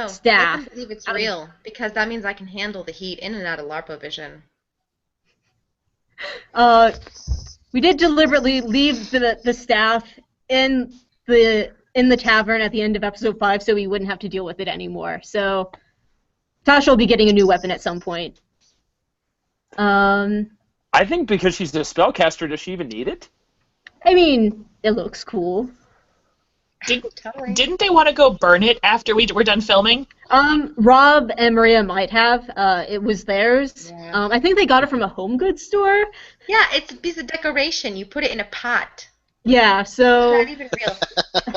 Speaker 1: staff.
Speaker 5: I don't believe it's real, because that means I can handle the heat in and out of LARPovision.
Speaker 1: We did deliberately leave the staff in the tavern at the end of episode 5, so we wouldn't have to deal with it anymore. So Tasha will be getting a new weapon at some point.
Speaker 4: I think because she's a spellcaster, does she even need it?
Speaker 1: I mean, it looks cool.
Speaker 3: Didn't they want to go burn it after we're done filming?
Speaker 1: Rob and Maria might have. It was theirs.
Speaker 5: Yeah.
Speaker 1: I think they got it from a home goods store.
Speaker 5: Yeah, it's a piece of decoration. You put it in a pot.
Speaker 1: Yeah, so...
Speaker 5: It's not even real.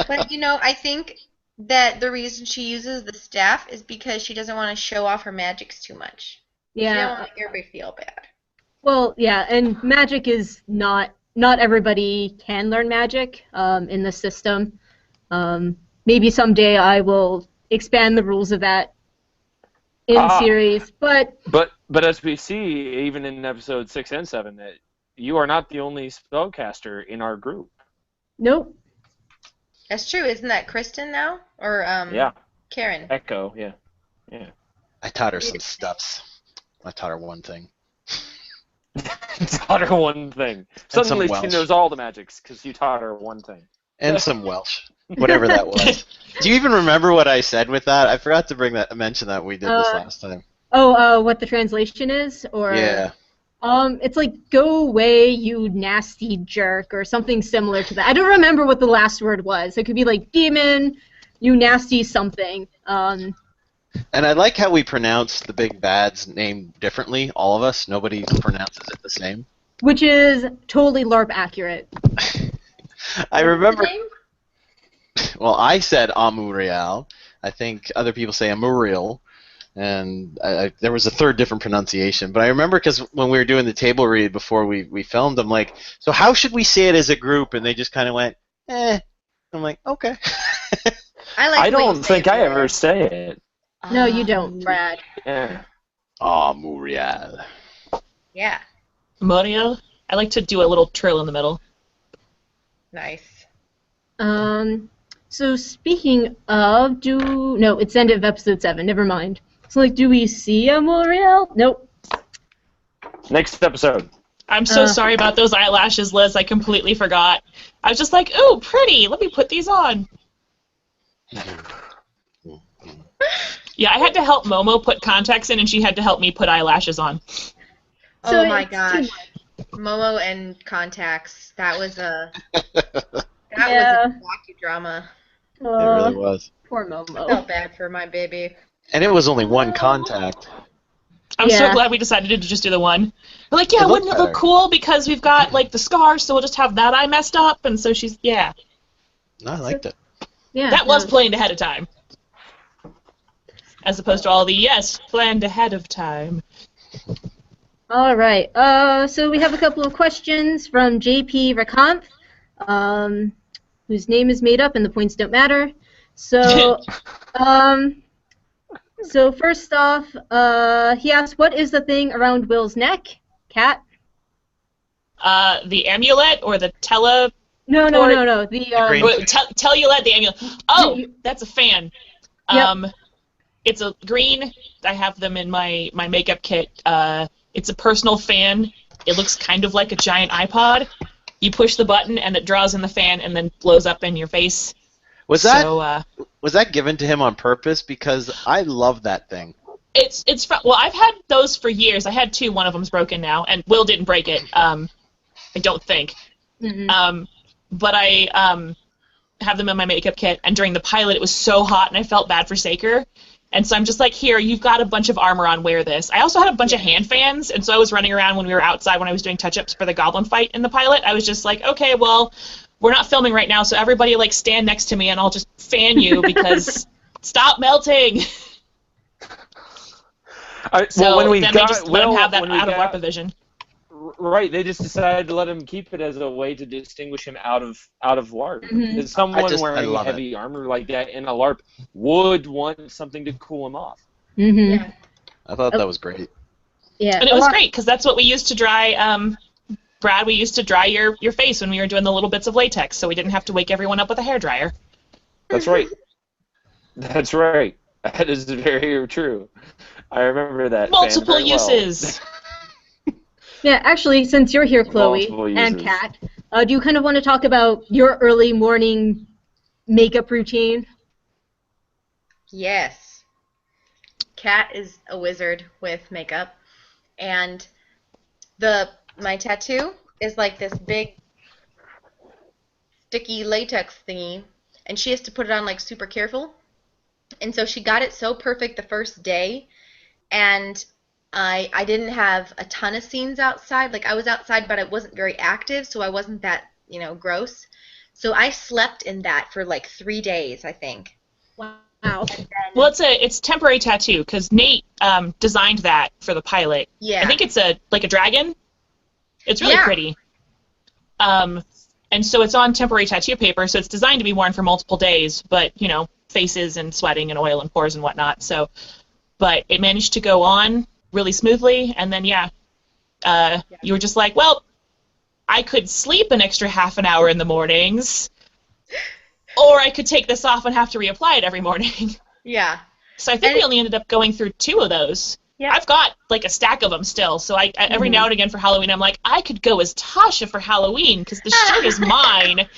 Speaker 5: But, I think that the reason she uses the staff is because she doesn't want to show off her magics too much.
Speaker 1: Yeah.
Speaker 5: She doesn't want everybody to feel bad.
Speaker 1: Well, yeah, and magic is not everybody can learn magic in this system. Maybe someday I will expand the rules of that in series, but
Speaker 4: as we see, even in episode 6 and 7, that you are not the only spellcaster in our group.
Speaker 1: Nope.
Speaker 5: That's true. Isn't that Kristen now? Or
Speaker 4: yeah.
Speaker 5: Karen?
Speaker 4: Echo, yeah.
Speaker 2: I taught her some stuffs. I taught her one thing.
Speaker 4: Taught her one thing. Suddenly she knows all the magics because you taught her one thing.
Speaker 2: And some Welsh. Whatever that was. Do you even remember what I said with that? I forgot to mention that we did this last time.
Speaker 1: What the translation is? Or
Speaker 2: Yeah.
Speaker 1: It's like, go away, you nasty jerk, or something similar to that. I don't remember what the last word was. It could be like, demon, you nasty something.
Speaker 2: And I like how we pronounce the big bad's name differently, all of us. Nobody pronounces it the same.
Speaker 1: Which is totally LARP accurate.
Speaker 2: I remember...
Speaker 5: What's the name?
Speaker 2: Well, I said Amuriel. I think other people say Amuriel. And there was a third different pronunciation. But I remember because when we were doing the table read before we filmed, I'm like, so how should we say it as a group? And they just kind of went, eh. I'm like, okay.
Speaker 4: I don't think I ever say it.
Speaker 1: No, you don't, Brad.
Speaker 4: Yeah.
Speaker 2: Amuriel.
Speaker 5: Yeah.
Speaker 3: Muriel. I like to do a little trill in the middle.
Speaker 5: Nice.
Speaker 1: So speaking of, no, it's the end of episode 7. Never mind. So like, do we see a Muriel? Nope.
Speaker 4: Next episode.
Speaker 3: I'm so sorry about those eyelashes, Liz. I completely forgot. I was just like, ooh, pretty. Let me put these on. Yeah, I had to help Momo put contacts in, and she had to help me put eyelashes on.
Speaker 1: So
Speaker 5: Oh my
Speaker 1: it's
Speaker 5: gosh. Momo and contacts. That was a
Speaker 1: Yeah.
Speaker 5: docudrama.
Speaker 2: It really was.
Speaker 1: Poor
Speaker 5: I
Speaker 1: Momo.
Speaker 5: felt bad for my baby.
Speaker 2: And it was only one contact.
Speaker 3: I'm so
Speaker 1: Yeah.
Speaker 3: glad we decided to just do the one. We're like, yeah,
Speaker 2: It looked
Speaker 3: wouldn't it look
Speaker 2: better.
Speaker 3: cool because we've got like the scars, so we'll just have that eye messed up, and so she's
Speaker 2: No, I liked it.
Speaker 1: Yeah.
Speaker 3: that was planned ahead of time, as opposed to all the yes planned ahead of time.
Speaker 1: All right. So we have a couple of questions from JP Rakanth, whose name is made up and the points don't matter. So, so first off, he asked, "What is the thing around Will's neck?" Cat?
Speaker 3: The amulet or the tele.
Speaker 1: No. The
Speaker 2: green-
Speaker 3: Wait, Tellulet, the amulet. Oh, that's a fan.
Speaker 1: Yep.
Speaker 3: It's a green. I have them in my makeup kit. It's a personal fan. It looks kind of like a giant iPod. You push the button and it draws in the fan and then blows up in your face.
Speaker 2: Was that given to him on purpose? Because I love that thing.
Speaker 3: Well, I've had those for years. I had 2. One of them's broken now, and Will didn't break it. I don't think.
Speaker 1: Mhm.
Speaker 3: But I have them in my makeup kit, and during the pilot it was so hot and I felt bad for Saker. And so I'm just like, here, you've got a bunch of armor on, wear this. I also had a bunch of hand fans, and so I was running around when we were outside when I was doing touch-ups for the goblin fight in the pilot. I was just like, okay, well, we're not filming right now, so everybody, like, stand next to me and I'll just fan you because stop melting. So
Speaker 4: when we
Speaker 3: then
Speaker 4: got,
Speaker 3: they just let him have that
Speaker 4: when we
Speaker 3: out of
Speaker 4: got-
Speaker 3: LARP vision.
Speaker 4: Right, they just decided to let him keep it as a way to distinguish him out of LARP.
Speaker 1: Mhm.
Speaker 4: Because someone
Speaker 2: I
Speaker 4: wearing
Speaker 2: love
Speaker 4: heavy armor like that in a LARP would want something to cool him off.
Speaker 1: Mhm.
Speaker 5: Yeah.
Speaker 2: I thought that was great.
Speaker 1: Yeah.
Speaker 3: And it was great, because that's what we used to dry, Brad, we used to dry your face when we were doing the little bits of latex, so we didn't have to wake everyone up with a hairdryer.
Speaker 4: That's right. That's right. That is very true. I remember that.
Speaker 3: Multiple
Speaker 4: fan very well.
Speaker 3: uses.
Speaker 1: Yeah, actually, since you're here, Chloe
Speaker 4: Multiple
Speaker 1: and
Speaker 4: uses.
Speaker 1: Kat, do you kind of want to talk about your early morning makeup routine?
Speaker 5: Yes. Kat is a wizard with makeup, and my tattoo is like this big sticky latex thingy, and she has to put it on like super careful. And so she got it so perfect the first day, and I didn't have a ton of scenes outside. Like, I was outside, but I wasn't very active, so I wasn't that, gross. So I slept in that for like 3 days, I think.
Speaker 1: Wow.
Speaker 3: Well, it's temporary tattoo, because Nate designed that for the pilot.
Speaker 5: Yeah.
Speaker 3: I think it's like a dragon. It's really
Speaker 5: Yeah.
Speaker 3: pretty. And so it's on temporary tattoo paper, so it's designed to be worn for multiple days, but, faces and sweating and oil and pores and whatnot. So, but it managed to go on really smoothly, and then, you were just like, well, I could sleep an extra half an hour in the mornings, or I could take this off and have to reapply it every morning.
Speaker 5: Yeah.
Speaker 3: So I think
Speaker 5: And-
Speaker 3: we only ended up going through 2 of those.
Speaker 5: Yeah.
Speaker 3: I've got like a stack of them still, so I every now and again for Halloween I'm like, I could go as Tasha for Halloween because the shirt is mine,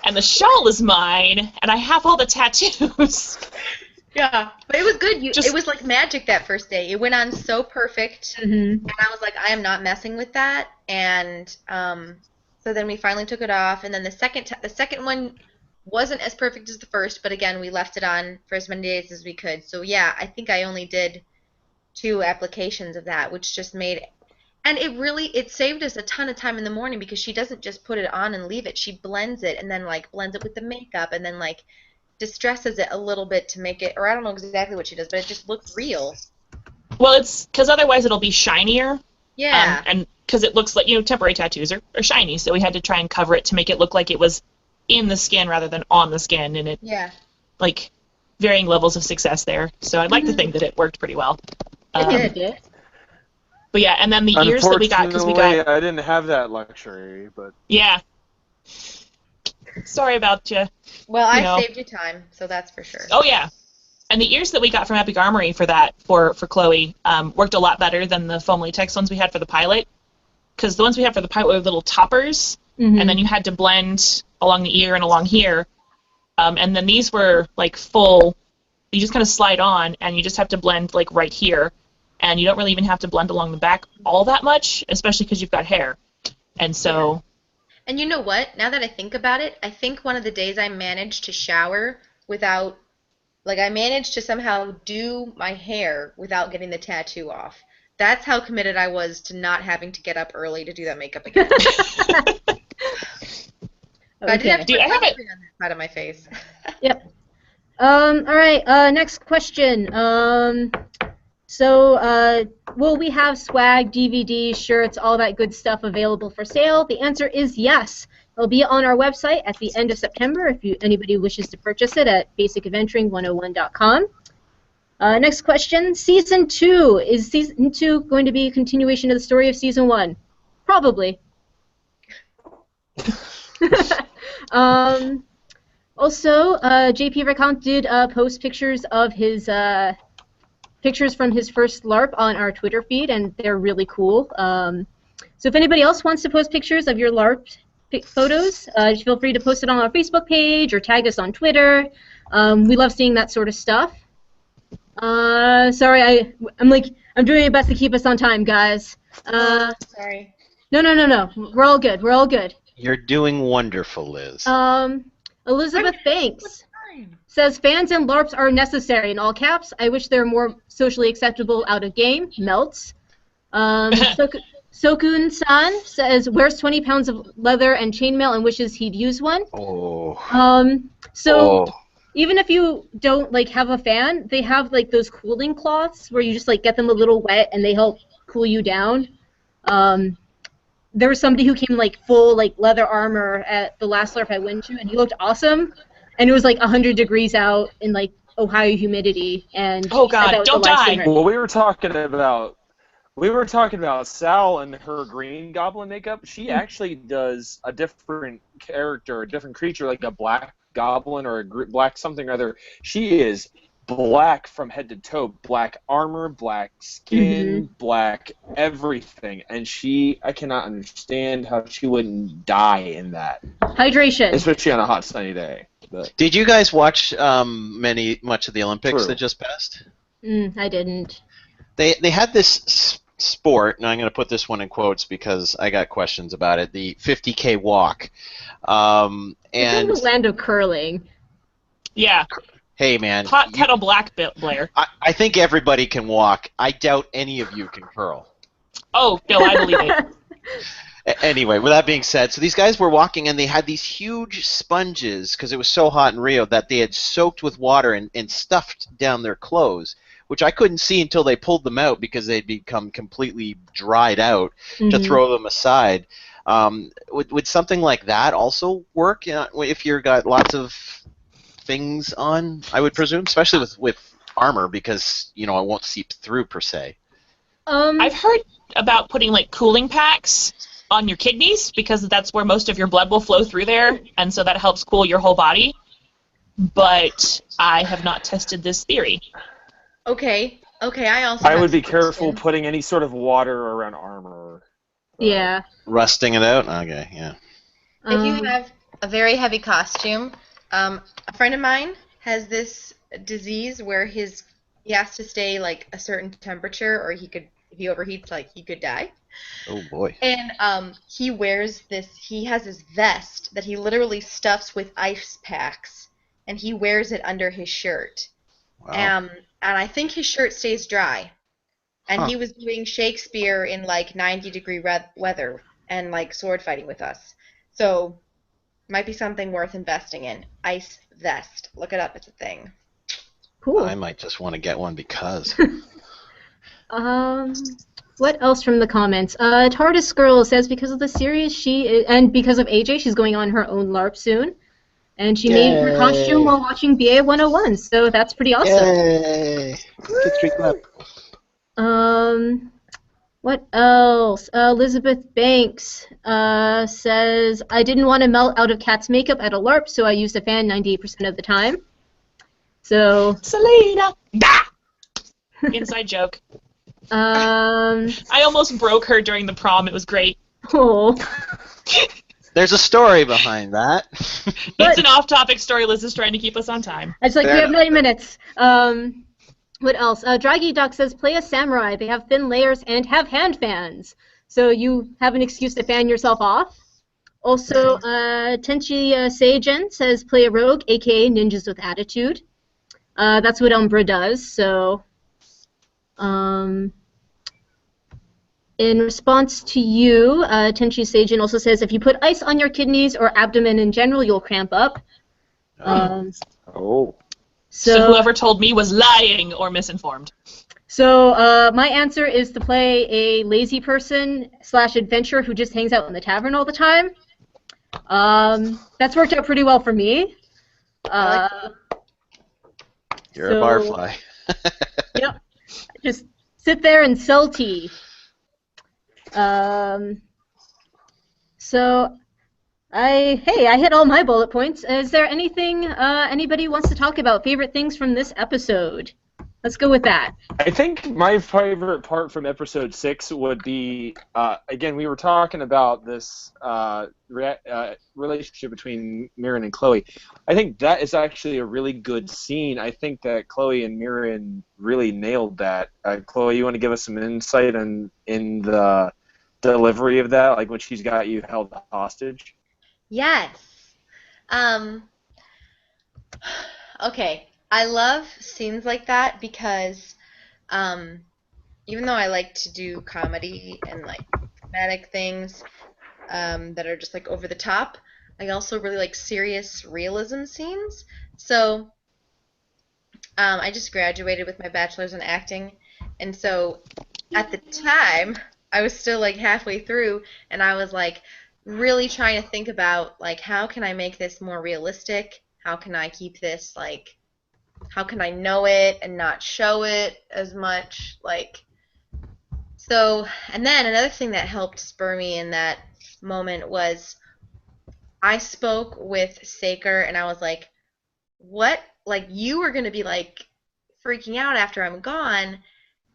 Speaker 3: and the shawl is mine, and I have all the tattoos.
Speaker 5: Yeah, but it was good.
Speaker 3: Just-
Speaker 5: It was like magic that first day. It went on so perfect, and I was like, I am not messing with that. And so then we finally took it off, and then the second one wasn't as perfect as the first, but again, we left it on for as many days as we could. So yeah, I think I only did 2 applications of that, which just made and it saved us a ton of time in the morning because she doesn't just put it on and leave it. She blends it and then like blends it with the makeup and then like distresses it a little bit to make it, or I don't know exactly what she does, but it just looks real.
Speaker 3: Well, it's because otherwise it'll be shinier.
Speaker 5: Yeah.
Speaker 3: And because it looks like, temporary tattoos are shiny, so we had to try and cover it to make it look like it was in the skin rather than on the skin, and it, like, varying levels of success there. So I'd like to think that it worked pretty well.
Speaker 5: It did.
Speaker 3: But yeah, and then the ears that we got, because we got...
Speaker 4: I didn't have that luxury, but...
Speaker 3: Yeah. Sorry about you.
Speaker 5: Well, I saved you time, so that's for sure.
Speaker 3: Oh, yeah. And the ears that we got from Epic Armory for that, for Chloe, worked a lot better than the foam latex ones we had for the pilot. Because the ones we had for the pilot were little toppers, and then you had to blend along the ear and along here. And then these were, like, full... You just kind of slide on, and you just have to blend, like, right here. And you don't really even have to blend along the back all that much, especially because you've got hair. And so...
Speaker 5: And you know what? Now that I think about it, I think one of the days I managed to shower without... Like, I managed to somehow do my hair without getting the tattoo off. That's how committed I was to not having to get up early to do that makeup again. But I did have to put sunscreen on that side of my face.
Speaker 1: Yep. All right, next question. So, will we have swag, DVDs, shirts, all that good stuff available for sale? The answer is yes. It'll be on our website at the end of September if anybody wishes to purchase it at basicadventuring101.com. Next question, Season 2. Is Season 2 going to be a continuation of the story of Season 1? Probably. Also, JP Recount did post pictures of his pictures from his first LARP on our Twitter feed, and they're really cool. So if anybody else wants to post pictures of your LARP photos, feel free to post it on our Facebook page or tag us on Twitter. We love seeing that sort of stuff. Sorry, I'm doing my best to keep us on time, guys.
Speaker 5: Sorry.
Speaker 1: No. We're all good. We're all good.
Speaker 2: You're doing wonderful, Liz.
Speaker 1: Elizabeth Banks says, fans and LARPs are necessary, in all caps. I wish they're more socially acceptable out of game. Melts. Sokun-san says, wears 20 pounds of leather and chainmail and wishes he'd use one. Even if you don't have a fan, they have those cooling cloths where you just get them a little wet and they help cool you down. There was somebody who came full leather armor at the last LARP I went to, and he looked awesome. And it was 100 degrees out in Ohio humidity, and
Speaker 3: oh god, don't die.
Speaker 4: Well, we were talking about Sal and her green goblin makeup. She actually does a different character, a different creature, like a black goblin or a black something or other. She is black from head to toe, black armor, black skin, black everything, and I cannot understand how she wouldn't die in that.
Speaker 1: Hydration.
Speaker 4: Especially on a hot sunny day. But.
Speaker 2: Did you guys watch much of the Olympics that just passed?
Speaker 1: I didn't.
Speaker 2: They had this sport, and I'm going to put this one in quotes because I got questions about it, the 50K walk.
Speaker 1: It's in the land of curling.
Speaker 3: Yeah.
Speaker 2: Hey, man.
Speaker 3: Hot kettle black, Blair.
Speaker 2: I think everybody can walk. I doubt any of you can curl.
Speaker 3: Oh, no, I believe it.
Speaker 2: Anyway, with that being said, so these guys were walking, and they had these huge sponges, because it was so hot in Rio, that they had soaked with water and stuffed down their clothes, which I couldn't see until they pulled them out because they'd become completely dried out to throw them aside. Would something like that also work if you've got lots of things on, I would presume, especially with armor, because it won't seep through per se.
Speaker 3: I've heard about putting cooling packs on your kidneys because that's where most of your blood will flow through there, and so that helps cool your whole body. But I have not tested this theory.
Speaker 5: Okay, Okay, I also
Speaker 4: I
Speaker 5: have
Speaker 4: would be
Speaker 5: a
Speaker 4: careful
Speaker 5: question.
Speaker 4: putting any sort of water around armor.
Speaker 1: Yeah.
Speaker 2: Rusting it out? Okay, yeah.
Speaker 5: If you
Speaker 1: Um,
Speaker 5: have a very heavy costume, a friend of mine has this disease where he has to stay like a certain temperature, or if he overheats, like he could die.
Speaker 2: Oh boy.
Speaker 5: And he wears this. He has this vest that he literally stuffs with ice packs, and he wears it under his shirt.
Speaker 2: Wow.
Speaker 5: And I think his shirt stays dry. And
Speaker 2: Huh.
Speaker 5: he was doing Shakespeare in like 90-degree weather and like sword fighting with us. So might be something worth investing in. Ice vest. Look it up. It's a thing.
Speaker 1: cool.
Speaker 2: I might just want to get one because.
Speaker 1: Um, what else from the comments? TARDIS Girl says because of the series, and because of AJ, she's going on her own LARP soon, and she made her costume
Speaker 2: Yay!
Speaker 1: while watching BA 101. So that's pretty awesome.
Speaker 2: Yay! Good streak up.
Speaker 1: What else? Elizabeth Banks says I didn't want to melt out of Cat's makeup at a LARP, so I used a fan 98% of the time. So.
Speaker 3: Selena! Bah! Inside joke.
Speaker 1: I
Speaker 3: almost broke her during the prom. It was great.
Speaker 1: Oh.
Speaker 2: There's a story behind that.
Speaker 3: It's an off-topic story. Liz is trying to keep us on time.
Speaker 1: It's like
Speaker 2: Fair
Speaker 1: we have
Speaker 2: enough.
Speaker 1: 9 minutes. What else? Draggy Duck says play a samurai. They have thin layers and have hand fans, so you have an excuse to fan yourself off. Also, Tenchi Seijin says play a rogue, aka ninjas with attitude. That's what Umbra does. So, in response to you, Tenchi Seijin also says if you put ice on your kidneys or abdomen in general, you'll cramp up.
Speaker 4: Oh.
Speaker 3: So whoever told me was lying or misinformed.
Speaker 1: So my answer is to play a lazy person / adventurer who just hangs out in the tavern all the time. That's worked out pretty well for me.
Speaker 2: You're a barfly.
Speaker 1: Yep. Just sit there and sell tea. So I hit all my bullet points. Is there anything anybody wants to talk about? Favorite things from this episode? Let's go with that.
Speaker 4: I think my favorite part from episode 6 would be, again, we were talking about this relationship between Mirren and Chloe. I think that is actually a really good scene. I think that Chloe and Mirren really nailed that. Chloe, you want to give us some insight in the delivery of that, like when she's got you held hostage?
Speaker 5: Yes. Okay. I love scenes like that because even though I like to do comedy and like dramatic things that are just like over the top, I also really like serious realism scenes. So I just graduated with my bachelor's in acting, and so at the time I was still like halfway through, and I was like really trying to think about like how can I make this more realistic? How can I keep this like how can I know it and not show it as much? So, and then another thing that helped spur me in that moment was I spoke with Saker and I was like, what? Like, you were going to be like freaking out after I'm gone.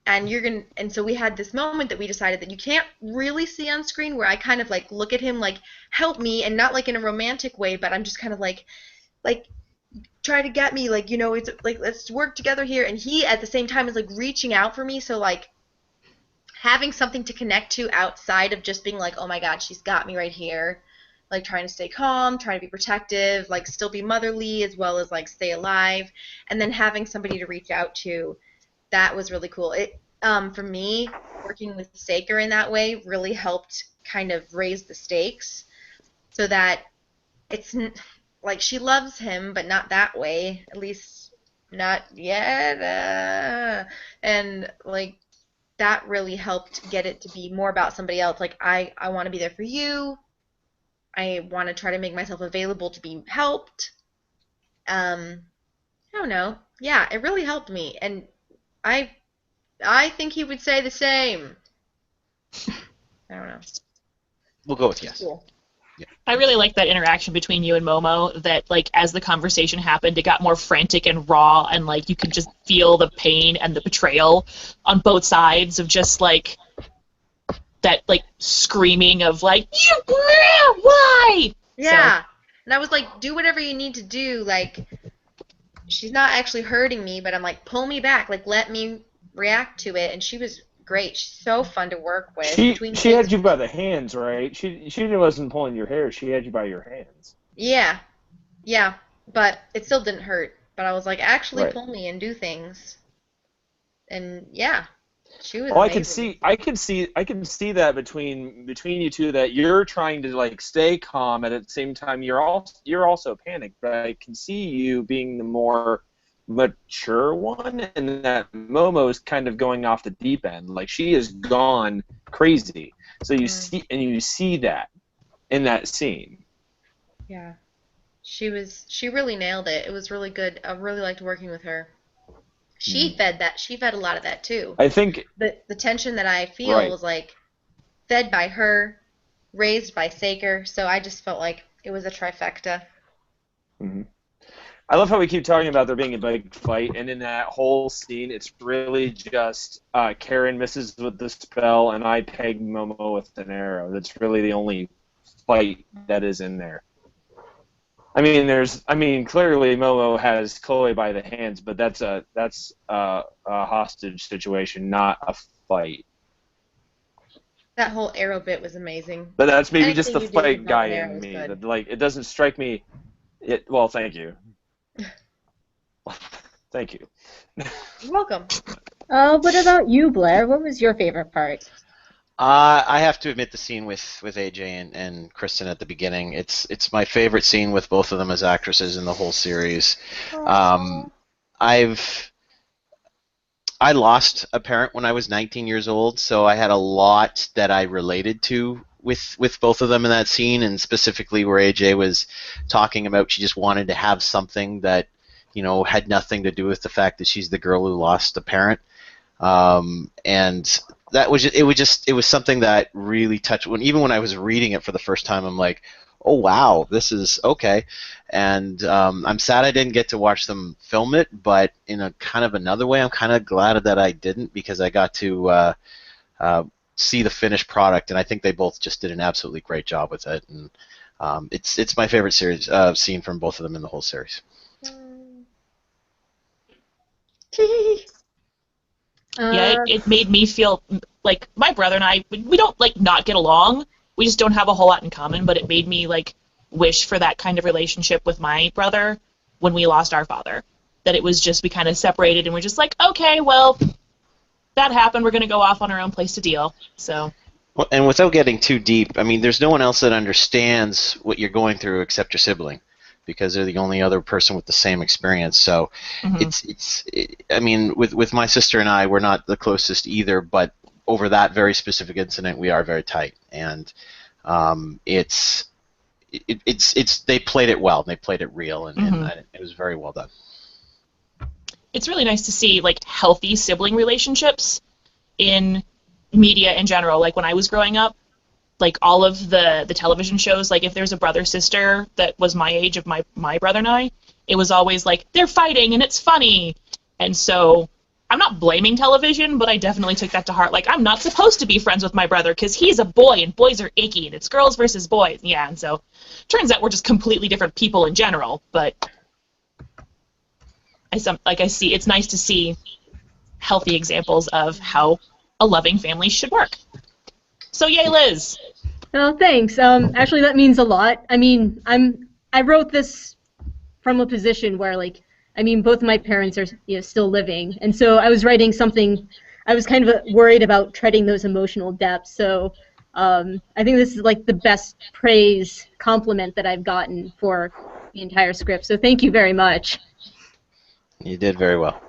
Speaker 5: And so we had this moment that we decided that you can't really see on screen where I kind of like look at him like, help me, and not like in a romantic way, but I'm just kind of like, try to get me, like, it's like, let's work together here. And he at the same time is like reaching out for me. So like having something to connect to outside of just being like, oh my God, she's got me right here. Like trying to stay calm, trying to be protective, like still be motherly as well as like stay alive. And then having somebody to reach out to, that was really cool. It for me, working with Saker in that way really helped kind of raise the stakes so that it's like she loves him, but not that way. At least not yet. And like that really helped get it to be more about somebody else. Like I want to be there for you. I want to try to make myself available to be helped. I don't know. Yeah, it really helped me, and I think he would say the same. I don't know.
Speaker 2: We'll go with yes.
Speaker 5: Cool.
Speaker 3: I really liked that interaction between you and Momo, that, like, as the conversation happened, it got more frantic and raw, and, like, you could just feel the pain and the betrayal on both sides of just, like, that, like, screaming of, like, why?
Speaker 5: Yeah. And I was like, do whatever you need to do. Like, she's not actually hurting me, but I'm like, pull me back. Like, let me react to it. And she was great. She's so fun to work with.
Speaker 4: She had you by the hands, right? She wasn't pulling your hair. She had you by your hands.
Speaker 5: Yeah. Yeah. But it still didn't hurt. But I was like, actually
Speaker 4: Right.
Speaker 5: pull me and do things. And yeah. She was
Speaker 4: Oh,
Speaker 5: amazing.
Speaker 4: I can see that between you two, that you're trying to, like, stay calm, and at the same time you're also panicked. But I can see you being the more mature one, and that Momo is kind of going off the deep end. Like, she has gone crazy. So you see that in that scene.
Speaker 5: Yeah. She really nailed it. It was really good. I really liked working with her. She fed a lot of that too.
Speaker 4: I think
Speaker 5: The tension that I feel
Speaker 4: Right.
Speaker 5: was like fed by her, raised by Saker, so I just felt like it was a trifecta.
Speaker 4: Mhm. I love how we keep talking about there being a big fight, and in that whole scene, it's really just Karen misses with the spell, and I peg Momo with an arrow. That's really the only fight that is in there. I mean, clearly Momo has Chloe by the hands, but that's a hostage situation, not a fight.
Speaker 5: That whole arrow bit was amazing.
Speaker 4: But that's maybe just the
Speaker 5: Anything you did
Speaker 4: fight
Speaker 5: with
Speaker 4: guy
Speaker 5: an arrow
Speaker 4: in
Speaker 5: was
Speaker 4: me.
Speaker 5: good.
Speaker 4: That, like, it doesn't strike me. Well, thank you. Thank you.
Speaker 5: You're welcome.
Speaker 1: What about you, Blair? What was your favorite part?
Speaker 2: I have to admit the scene with AJ and Kristen at the beginning. It's my favorite scene with both of them as actresses in the whole series. I lost a parent when I was 19 years old, so I had a lot that I related to with both of them in that scene, and specifically where AJ was talking about she just wanted to have something that, had nothing to do with the fact that she's the girl who lost a parent. And that was it was something that really touched. Even when I was reading it for the first time, I'm like, oh wow, this is okay. And I'm sad I didn't get to watch them film it, but in a kind of another way, I'm kind of glad that I didn't, because I got to see the finished product, and I think they both just did an absolutely great job with it. And it's my favorite series scene from both of them in the whole series.
Speaker 3: Yeah, it made me feel like my brother and I, we don't, like, not get along. We just don't have a whole lot in common, but it made me, like, wish for that kind of relationship with my brother when we lost our father. That it was just, we kind of separated and we're just like, okay, well, that happened. We're going to go off on our own place to deal. So.
Speaker 2: Well, and without getting too deep, I mean, there's no one else that understands what you're going through except your sibling, because they're the only other person with the same experience. So I mean, with my sister and I, we're not the closest either, but over that very specific incident, we are very tight. And it's they played it well. They played it real, and it was very well done.
Speaker 3: It's really nice to see, like, healthy sibling relationships in media in general. Like, when I was growing up, like, all of the television shows, like, if there's a brother-sister that was my age of my brother and I, it was always like, they're fighting and it's funny. And so I'm not blaming television, but I definitely took that to heart. Like, I'm not supposed to be friends with my brother because he's a boy and boys are icky and it's girls versus boys. Yeah, and so turns out we're just completely different people in general. But I see, it's nice to see healthy examples of how a loving family should work. So yay, Liz.
Speaker 1: Oh, thanks. Actually, that means a lot. I mean, I wrote this from a position where, like, I mean, both my parents are, still living, and so I was writing something. I was kind of worried about treading those emotional depths. So I think this is, like, the best praise compliment that I've gotten for the entire script. So thank you very much.
Speaker 2: You did very well.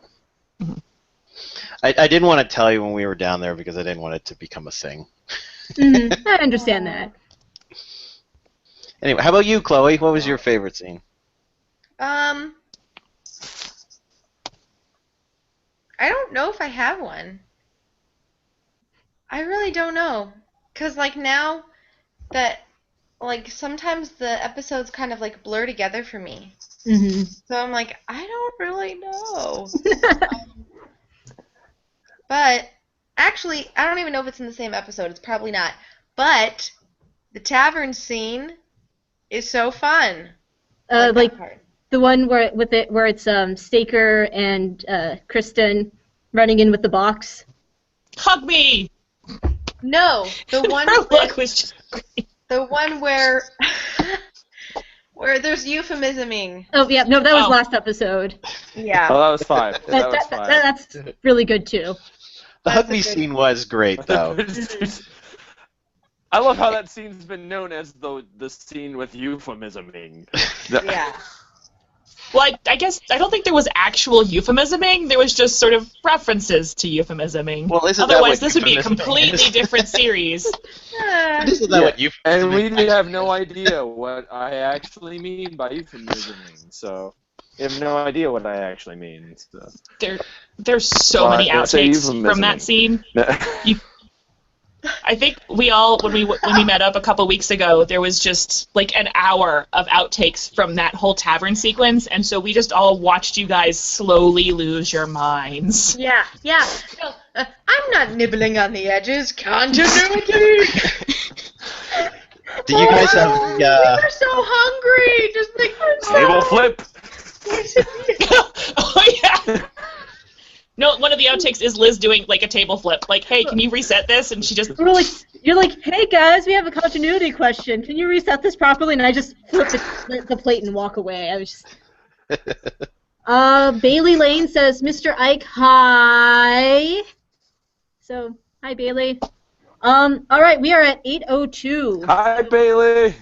Speaker 2: I didn't want to tell you when we were down there because I didn't want it to become a thing.
Speaker 1: I understand that.
Speaker 2: Anyway, how about you, Chloe? What was your favorite scene?
Speaker 5: I don't know if I have one. I really don't know. 'Cause, like, now that like sometimes the episodes kind of like blur together for me.
Speaker 1: Mm-hmm.
Speaker 5: So I'm like, I don't really know. But actually, I don't even know if it's in the same episode. It's probably not. But the tavern scene is so fun. I like
Speaker 1: Like
Speaker 5: that part.
Speaker 1: the one where it's Staker and Kristen running in with the box.
Speaker 3: Hug me!
Speaker 5: No, the one
Speaker 3: Her
Speaker 5: where,
Speaker 3: look was just great.
Speaker 5: the one where where there's euphemisming.
Speaker 1: Oh yeah, no, that was
Speaker 3: Oh.
Speaker 1: last episode.
Speaker 5: Yeah.
Speaker 4: Oh, that was fine. That was fine.
Speaker 1: That's really good too.
Speaker 2: The
Speaker 5: That's
Speaker 2: hug
Speaker 5: a
Speaker 2: me
Speaker 5: good-
Speaker 2: scene was great, though.
Speaker 4: I love how that scene's been known as the scene with euphemisming.
Speaker 5: Yeah.
Speaker 3: Well, I guess I don't think there was actual euphemisming. There was just sort of references to euphemisming.
Speaker 2: Well, isn't that
Speaker 3: Otherwise,
Speaker 2: what
Speaker 3: this would be a
Speaker 2: euphemisming
Speaker 3: completely
Speaker 2: is?
Speaker 3: different series.
Speaker 2: Isn't that what you?
Speaker 4: And we have no idea what I actually mean by euphemisming, so we have no idea what I actually mean. So.
Speaker 3: There's so
Speaker 4: Well,
Speaker 3: many
Speaker 4: I say
Speaker 3: outtakes from that
Speaker 4: euphemisming.
Speaker 3: scene. I think we all, when we met up a couple weeks ago, there was just like an hour of outtakes from that whole tavern sequence, and so we just all watched you guys slowly lose your minds.
Speaker 5: Yeah. No, I'm not nibbling on the edges. Continuity.
Speaker 2: Do you guys have
Speaker 5: We
Speaker 2: the?
Speaker 5: were so hungry. Just like
Speaker 4: Table flip.
Speaker 3: Oh yeah. No, one of the outtakes is Liz doing like a table flip. Like, hey, can you reset this? And she just
Speaker 1: You're like, hey guys, we have a continuity question. Can you reset this properly? And I just flip the plate and walk away. I was just. Bailey Lane says, Mr. Eick, hi. So, hi Bailey. All right, we are at 8:02.
Speaker 4: Hi, Bailey.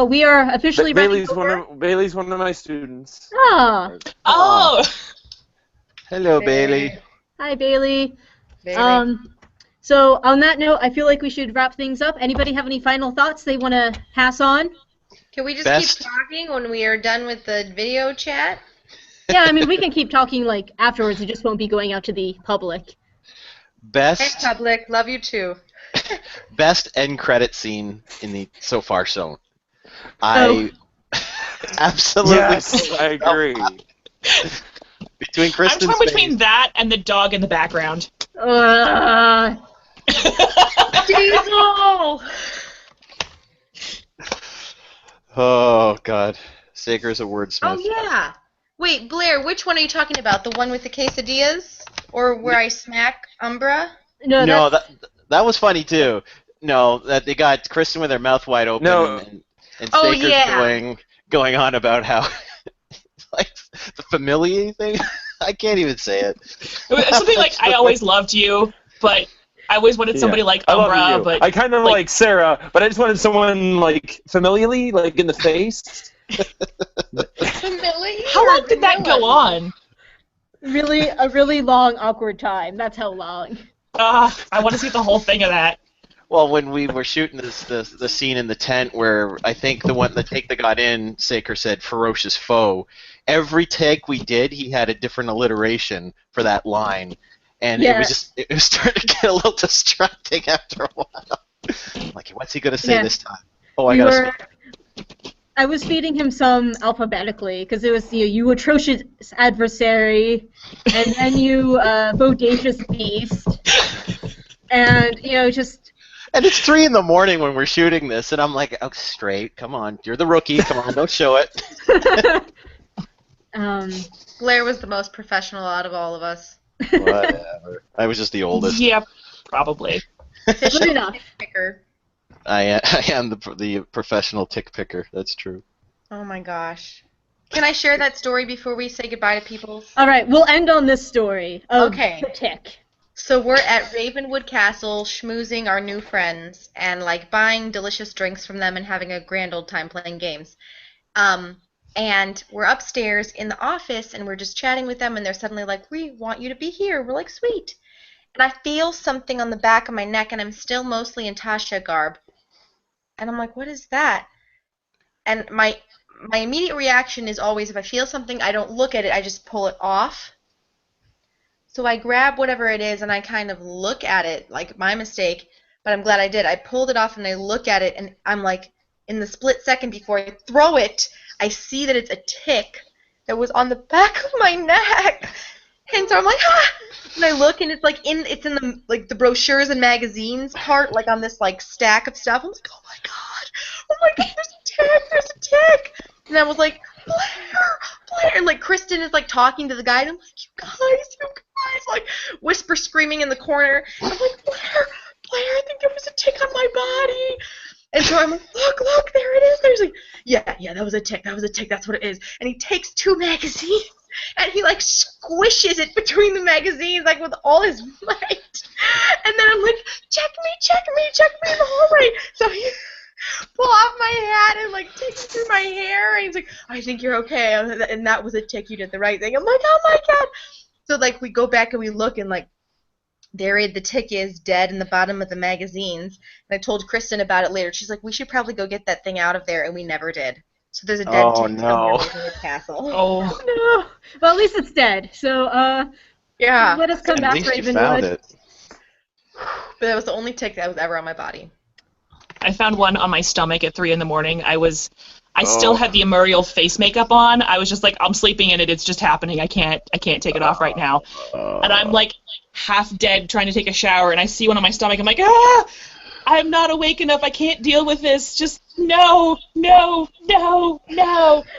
Speaker 1: We are officially
Speaker 4: Bailey's
Speaker 1: running over.
Speaker 4: Bailey's one of my students.
Speaker 1: Ah,
Speaker 3: oh.
Speaker 2: Hello, Bailey.
Speaker 1: hi Bailey.
Speaker 5: Bailey.
Speaker 1: So on that note, I feel like we should wrap things up. Anybody have any final thoughts they want to pass on?
Speaker 5: Can we just
Speaker 2: Best-
Speaker 5: keep talking when we are done with the video chat?
Speaker 1: Yeah, I mean, we can keep talking like afterwards. It just won't be going out to the public.
Speaker 5: Hey,
Speaker 2: Best
Speaker 5: public, love you too.
Speaker 2: best end credit scene in the so far shown. I absolutely
Speaker 4: Yes, I agree.
Speaker 2: between
Speaker 3: I'm
Speaker 2: Kristen's
Speaker 3: torn between
Speaker 2: face-
Speaker 3: that and the dog in the background.
Speaker 5: Diesel!
Speaker 2: Oh God, Saker's a wordsmith.
Speaker 5: Oh yeah. Wait, Blair, which one are you talking about? The one with the quesadillas, or where I smack Umbra?
Speaker 1: No,
Speaker 2: No,
Speaker 1: that's,
Speaker 2: that was funny too. No, that they got Kristen with her mouth wide open
Speaker 4: No.
Speaker 2: and
Speaker 5: Oh,
Speaker 2: Saker's
Speaker 5: yeah.
Speaker 2: going on about how like the familiar thing. I can't even say it.
Speaker 3: It was something like, I always loved you, but I always wanted somebody like
Speaker 4: I love
Speaker 3: Umbra,
Speaker 4: you.
Speaker 3: but
Speaker 4: I kind of like Sarah, but I just wanted someone like familiarly, like in the face.
Speaker 5: Familiar?
Speaker 3: how long did that go on?
Speaker 1: really a really long, awkward time. That's how long.
Speaker 3: I want to see the whole thing of that.
Speaker 2: Well, when we were shooting the scene in the tent where I think the take that got in, Saker said ferocious foe. Every take we did, he had a different alliteration for that line, and
Speaker 1: Yeah.
Speaker 2: it was starting to get a little distracting after a while. Like, what's he gonna say
Speaker 1: Yeah.
Speaker 2: this time? Oh, I gotta.
Speaker 1: I was feeding him some alphabetically because it was you atrocious adversary, and then you bodacious beast, and just.
Speaker 2: And it's 3 a.m. when we're shooting this, and I'm like, oh, straight, come on, you're the rookie, come on, don't show it.
Speaker 5: Blair was the most professional out of all of us.
Speaker 2: Whatever. I was just the oldest.
Speaker 3: Yeah, probably.
Speaker 1: Good enough.
Speaker 5: Picker.
Speaker 2: I am the professional tick picker. That's true.
Speaker 5: Oh my gosh. Can I share that story before we say goodbye to people?
Speaker 1: All right, we'll end on this story. Of
Speaker 5: Okay.
Speaker 1: The tick.
Speaker 5: So we're at Ravenwood Castle schmoozing our new friends and like buying delicious drinks from them and having a grand old time playing games. And we're upstairs in the office and we're just chatting with them and they're suddenly like, we want you to be here. We're like, sweet. And I feel something on the back of my neck and I'm still mostly in Tasha garb. And I'm like, what is that? And my immediate reaction is always if I feel something, I don't look at it, I just pull it off. So I grab whatever it is and I kind of look at it, like my mistake, but I'm glad I did. I pulled it off and I look at it and I'm like, in the split second before I throw it, I see that it's a tick that was on the back of my neck. And so I'm like, ah! And I look, and it's in the like the brochures and magazines part, like on this like stack of stuff. I was like, oh my god, there's a tick. And I was like, Blair, and like Kristen is like talking to the guy, and I'm like, you guys, like whisper screaming in the corner. I'm like, Blair, I think there was a tick on my body. And so I'm like, look, there it is. There's like, yeah, that was a tick, that's what it is. And he takes 2 magazines, and he like squishes it between the magazines like with all his might. And then I'm like, check me in the hallway. So he pull off my hat and like takes it through my hair, and he's like, I think you're okay, and that was a tick, you did the right thing. I'm like, oh my god. So like we go back and we look, and like there the tick is dead in the bottom of the magazines. And I told Kristen about it later. She's like, we should probably go get that thing out of there, and we never did. So there's a dead tick somewhere in the castle.
Speaker 3: Oh
Speaker 1: No. Well, at least it's dead. So
Speaker 5: Yeah.
Speaker 1: let us come back,
Speaker 2: At least you
Speaker 1: Ravenwood.
Speaker 2: found it.
Speaker 5: But that was the only tick that was ever on my body.
Speaker 3: I found one on my stomach at 3 in the morning. I still had the Amuriel face makeup on. I was just like, I'm sleeping in it. It's just happening. I can't take it off right now. And I'm like half dead trying to take a shower, and I see one on my stomach. I'm like, ah! I'm not awake enough. I can't deal with this. Just no.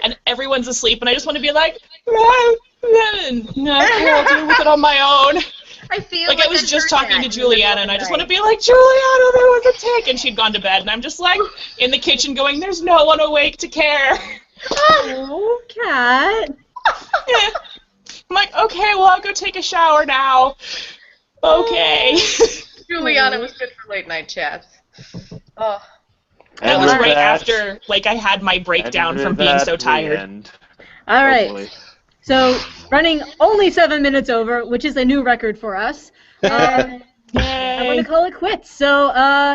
Speaker 3: And everyone's asleep, and I just want to be like, no, I'll deal with it on my own.
Speaker 5: I feel
Speaker 3: Like I was just talking to Juliana, and I just want to
Speaker 5: be.
Speaker 3: be like, Juliana, there was a tick, and she'd gone to bed, and I'm just like in the kitchen going, there's no one awake to care.
Speaker 1: Oh, Cat.
Speaker 3: Yeah. I'm like, okay, well, I'll go take a shower now. Okay.
Speaker 5: Juliana was good for late night chats. Oh.
Speaker 3: That was
Speaker 4: And
Speaker 3: right
Speaker 4: that-
Speaker 3: after, like, I had my breakdown
Speaker 4: and
Speaker 3: from
Speaker 4: with
Speaker 3: being
Speaker 4: that,
Speaker 3: so
Speaker 4: we
Speaker 3: tired.
Speaker 4: end,
Speaker 1: All right.
Speaker 4: hopefully.
Speaker 1: So running only 7 minutes over, which is a new record for us. I want
Speaker 3: Yay.
Speaker 1: to call it quits. So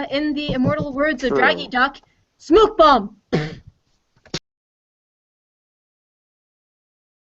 Speaker 1: in the immortal words of
Speaker 4: True.
Speaker 1: Draggy Duck, smoke bomb.